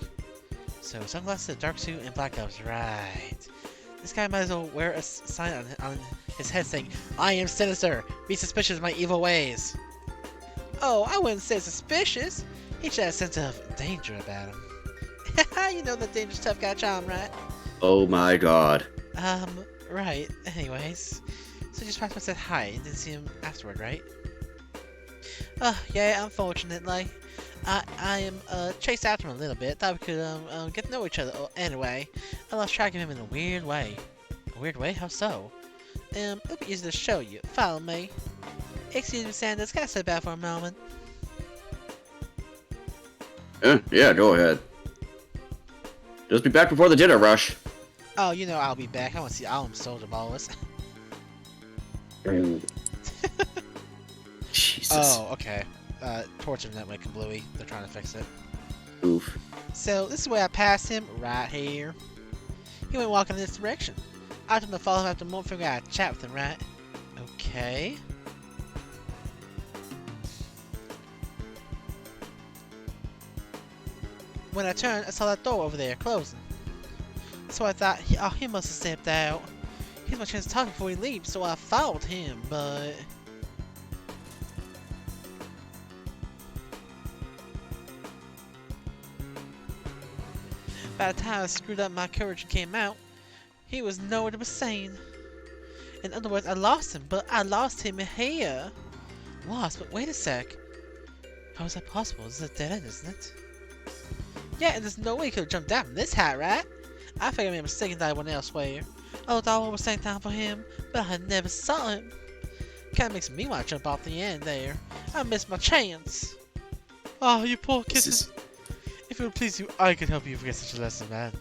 So, sunglasses, a dark suit, and black gloves. Right. This guy might as well wear a sign on his head saying, I am sinister. Be suspicious of my evil ways. Oh, I wouldn't say suspicious. He just had a sense of danger about him. You know the dangerous tough guy charm, right? Oh my god. Right. Anyways. So you just passed by and said hi and didn't see him afterward, right? Yeah, unfortunately. I am chased after him a little bit. Thought we could get to know each other. Anyway, I lost track of him in a weird way. A weird way? How so? It'll be easy to show you. Follow me. Excuse me, Sanders. Can I sit back for a moment? Yeah, go ahead. Just be back before the dinner rush. Oh, you know I'll be back. I want to see all them soldier ballers. Jesus. Oh, okay. Torture network Bluey. They're trying to fix it. Oof. So, this is where I passed him, right here. He went walking in this direction. I told him to follow him after more and figure out how to chat with him, right? Okay. When I turned, I saw that door over there, closing. So I thought, he must have stepped out. Here's my chance to talk before he leaves, so I followed him, but... By the time I screwed up my courage and came out, he was nowhere to be seen. In other words, I lost him, but I lost him here. Lost? But wait a sec. How is that possible? This is a dead end, isn't it? Yeah, and there's no way he could have jumped down from this height, right? I figured I made a mistake and that I went elsewhere. I thought I was staying down for him, but I never saw him. Kinda makes me want to jump off the end there. I missed my chance. Oh, you poor This kitten. is... If it would please you, I could help you forget such a lesson, man.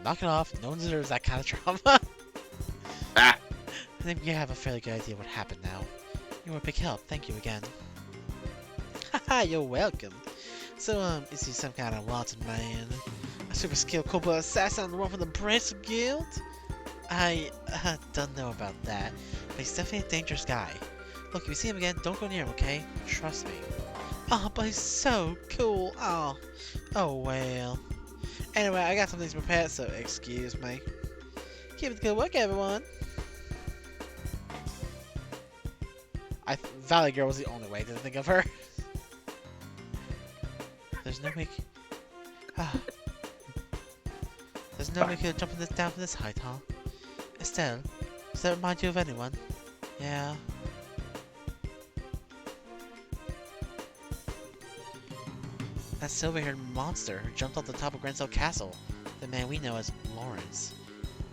Knock it off. No one deserves that kind of trauma. Ah! I think we have a fairly good idea what happened now. You were a big help. Thank you again. Haha, you're welcome. So, is he some kind of wanted man? A super skilled cobalt assassin on the run from the Bracer Guild? I don't know about that, but he's definitely a dangerous guy. Look, if you see him again, don't go near him, okay? Trust me. Oh, but he's so cool. Oh well. Anyway, I got some things prepared, so excuse me. Keep up the good work, everyone. Valley Girl was the only way to think of her. There's no way. There's no way you could jump down from this height, huh? Estelle, does that remind you of anyone? Yeah. That silver-haired monster who jumped off the top of Grancel Castle. The man we know as Lawrence.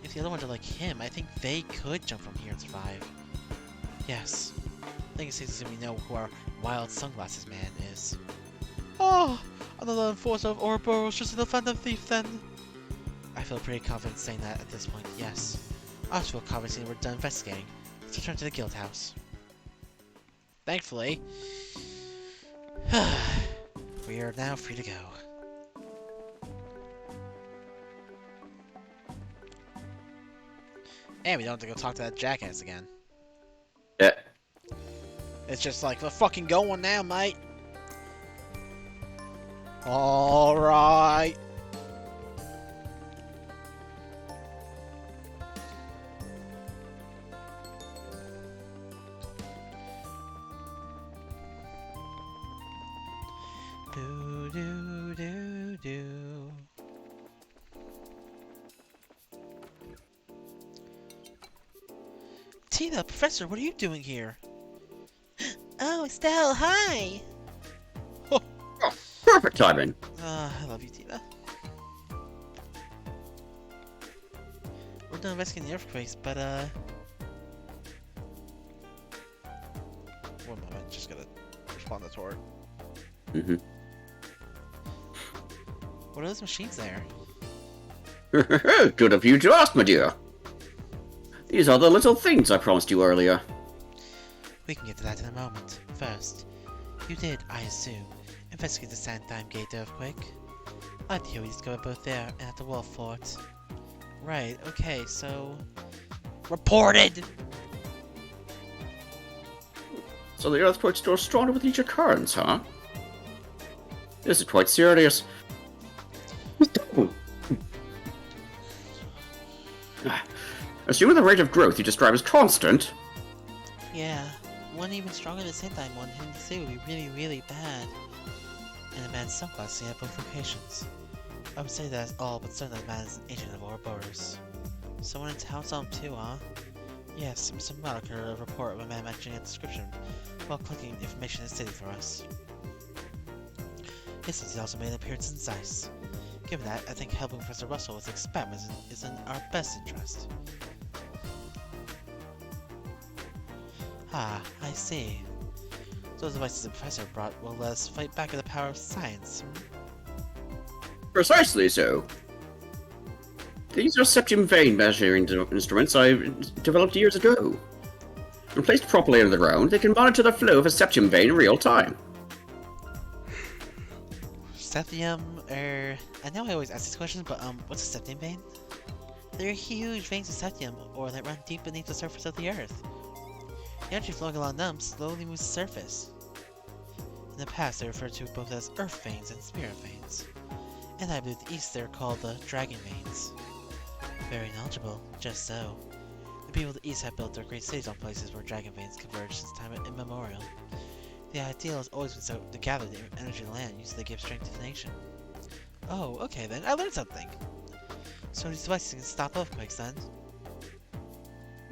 If the other ones are like him, I think they could jump from here and survive. Yes. I think it's safe to say we know who our wild sunglasses man is. Oh, another enforcer of Ouroboros, just an phantom thief then. I feel pretty confident saying that at this point, yes. I also feel confident saying we're done investigating. Let's return to the guild house. Thankfully, we are now free to go. And we don't have to go talk to that jackass again. Yeah. It's just like, we're fucking going now, mate. Alright. Do do do do. Tina, Professor, what are you doing here? Estelle, hi! Oh, perfect timing. I love you, Tina. We're done investigating the earthquakes, but one moment, just gotta respond to Tor. Mm-hmm. What are those machines there? Good of you to ask, my dear. These are the little things I promised you earlier. We can get to that in a moment. First, you did, I assume, investigate the Sandtime Gate earthquake. I'd hear we discovered both there and at the Wolf Fort. Right, okay, so... Reported! So the earthquakes grow stronger with each occurrence, huh? This is quite serious. Assuming the rate of growth you describe as constant. Yeah, one even stronger than the Sandtime one hitting the sea would be really, really bad. And a man's sunglasses at both locations. I would say that's all, but certainly the man is an agent of Ouroboros. Someone in town saw him too, huh? Yes, Mr. Murdoch heard a report of a man matching a description while collecting information in the city for us. His city also made an appearance in Zeiss. Given that, I think helping Professor Russell with experiments is in our best interest. Ah, I see. Those devices the Professor brought will let us fight back with the power of science. Precisely so. These are septum vein measuring instruments I developed years ago. When placed properly under the ground, they can monitor the flow of a septum vein in real time. Septium, I know I always ask these questions, but what's a septium vein? They're huge veins of septium, or that run deep beneath the surface of the Earth. The energy flowing along them slowly moves the surface. In the past, they referred to both as earth veins and spirit veins. And I believe the east they're called the dragon veins. Very knowledgeable, just so. The people of the east have built their great cities on places where dragon veins converge since time immemorial. The ideal has always been to gather the energy of the land using to give strength to the nation. Oh, okay then, I learned something! So these devices can stop earthquakes then?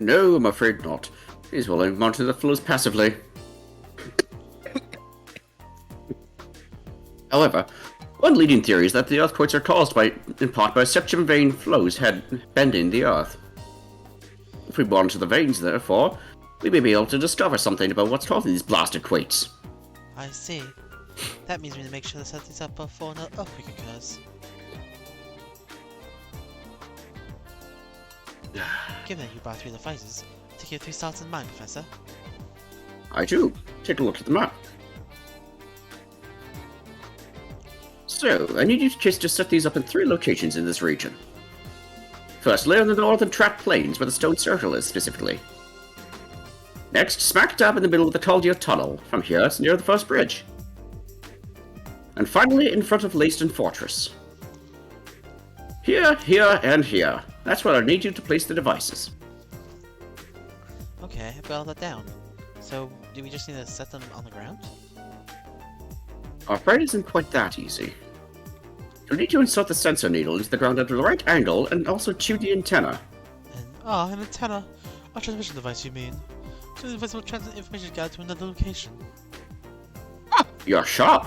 No, I'm afraid not. These will only monitor the flows passively. However, one leading theory is that the earthquakes are caused in part by septum vein flows bending the earth. If we monitor the veins, therefore, we may be able to discover something about what's causing these blasted quakes. I see. That means we need to make sure to set these up before another earthquake occurs. Given that you brought 3 devices, take your 3 thoughts in mind, Professor. I do. Take a look at the map. So, I need you to set these up in 3 locations in this region. Firstly, on the northern track plains, where the stone circle is specifically. Next, smack dab in the middle of the Caldia Tunnel. From here, it's near the first bridge. And finally, in front of Leyston Fortress. Here, here, and here. That's where I need you to place the devices. Okay, I've got all that down. So, do we just need to set them on the ground? I'm afraid it isn't quite that easy. You'll need to insert the sensor needle into the ground at the right angle and also tune the antenna. An antenna. A transmission device, you mean? So the device will transmit information gathered to another location. Ah, you're sharp!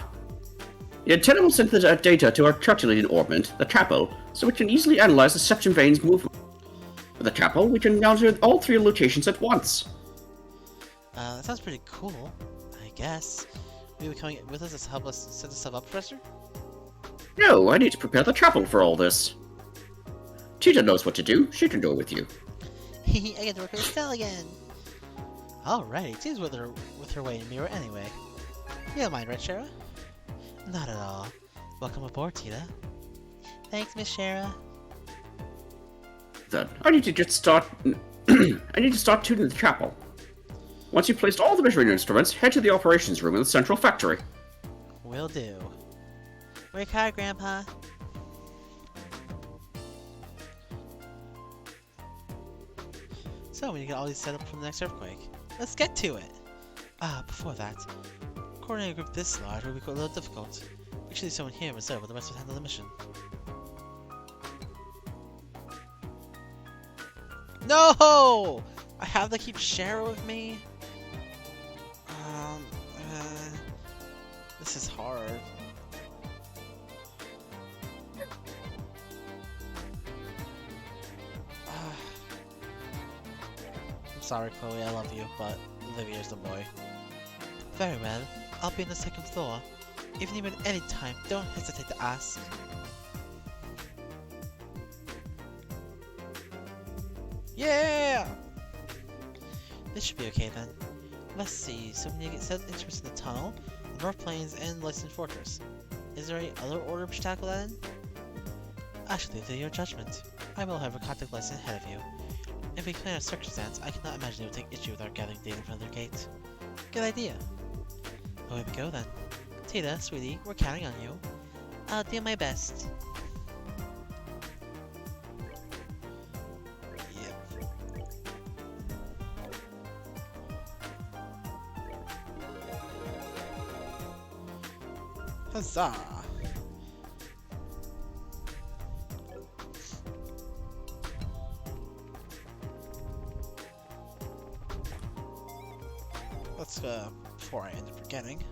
The antenna will send the data to our calculating orbit, the chapel, so we can easily analyze the septum veins movement. With the chapel, we can monitor all 3 locations at once. That sounds pretty cool, I guess. Will you be coming with us to help us set this stuff up, Professor? No, I need to prepare the chapel for all this. Cheetah knows what to do. She can do it with you. I get to work with Estelle again! Alrighty, seems with her way to mirror anyway. You don't mind, right, Shara? Not at all. Welcome aboard, Tita. Thanks, Miss Shara. Then, I need to just start... I need to start tuning the chapel. Once you've placed all the measuring instruments, head to the operations room in the central factory. Will do. Work hard, Grandpa. So, we need to get all these set up for the next earthquake. Let's get to it! Before that, coordinating a group this large will be quite a little difficult. We should leave someone here in reserve while the rest will handle the mission. No! I have to keep Shara with me? This is hard. I'm sorry, Chloe, I love you, but Olivier's the boy. Very well, I'll be on the second floor. If you need me at any time, don't hesitate to ask. Yeah! This should be okay then. Let's see, so we need to get set instruments in the tunnel, the North Plains, and Licensed Fortress. Is there any other order we should tackle that in? Actually, to your judgment. I will have a contact license ahead of you. If we plan a circumstance, I cannot imagine they would take issue with our gathering data in front of their gate. Good idea. Away we go then. Tita, sweetie, we're counting on you. I'll do my best. Yep. Huzzah! Let's, before I end up forgetting.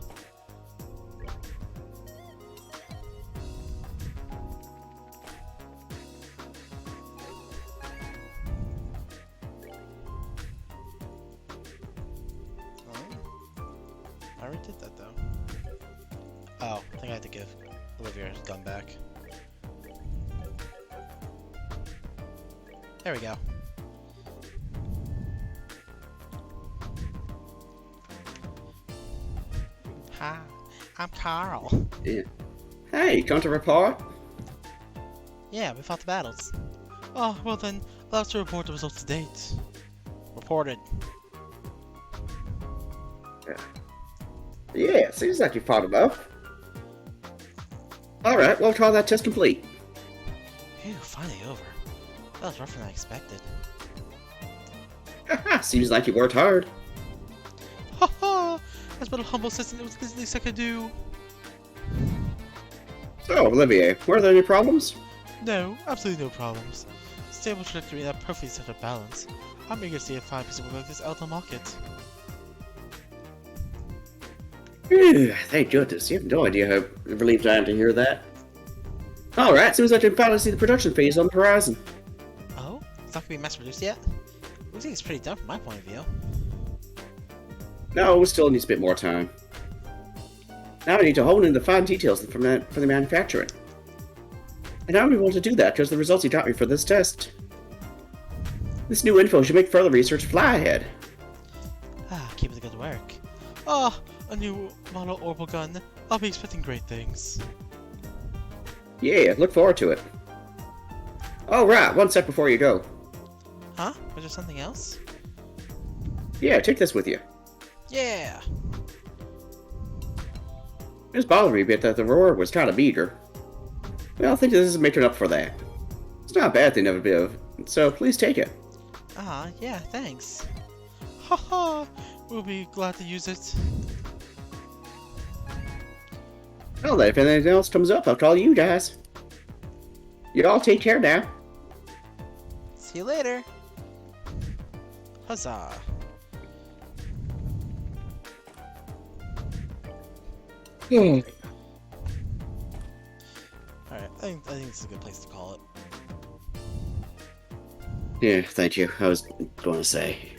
I already did that though. Oh, I think I have to give Olivia his gun back. There we go. Hi, I'm Carl. Yeah. Hey, come to report? Yeah, we fought the battles. Oh, well then, allow us to report the results to date. Reported. Yeah, seems like you fought enough. Alright, we'll call that test complete. Phew, finally over. That was rougher than I expected. Haha, seems like you worked hard. Ha ha! As but a humble citizen, it was the least I could do. So, Olivier, were there any problems? No, absolutely no problems. Stable trajectory and a perfectly set of balance. I'm eager to see a fine piece of work like this out in the market. Phew, thank goodness. You have no idea how relieved I am to hear that. Alright, seems like I can finally see the production phase on the horizon. Oh? It's not gonna be mass produced yet? Looks like it's pretty done from my point of view. No, we still needs a bit more time. Now I need to hone in the fine details for the manufacturing. And I'm able to do that because the results you got me for this test. This new info should make further research fly ahead. Ah, keep up the good work. Ah, a new model orbital gun. I'll be expecting great things. Yeah, look forward to it. Oh, right, one sec before you go. Huh? Was there something else? Yeah, take this with you. Yeah! It was bothering me a bit that the roar was kind of meager. Well, I think this is making up for that. It's not a bad thing to have a bit of, so please take it. Ah, yeah, thanks. Haha, we'll be glad to use it. Well then, if anything else comes up, I'll call you guys. You all take care now. See you later. Huzzah. Alright, I think this is a good place to call it. Yeah, thank you. I was going to say.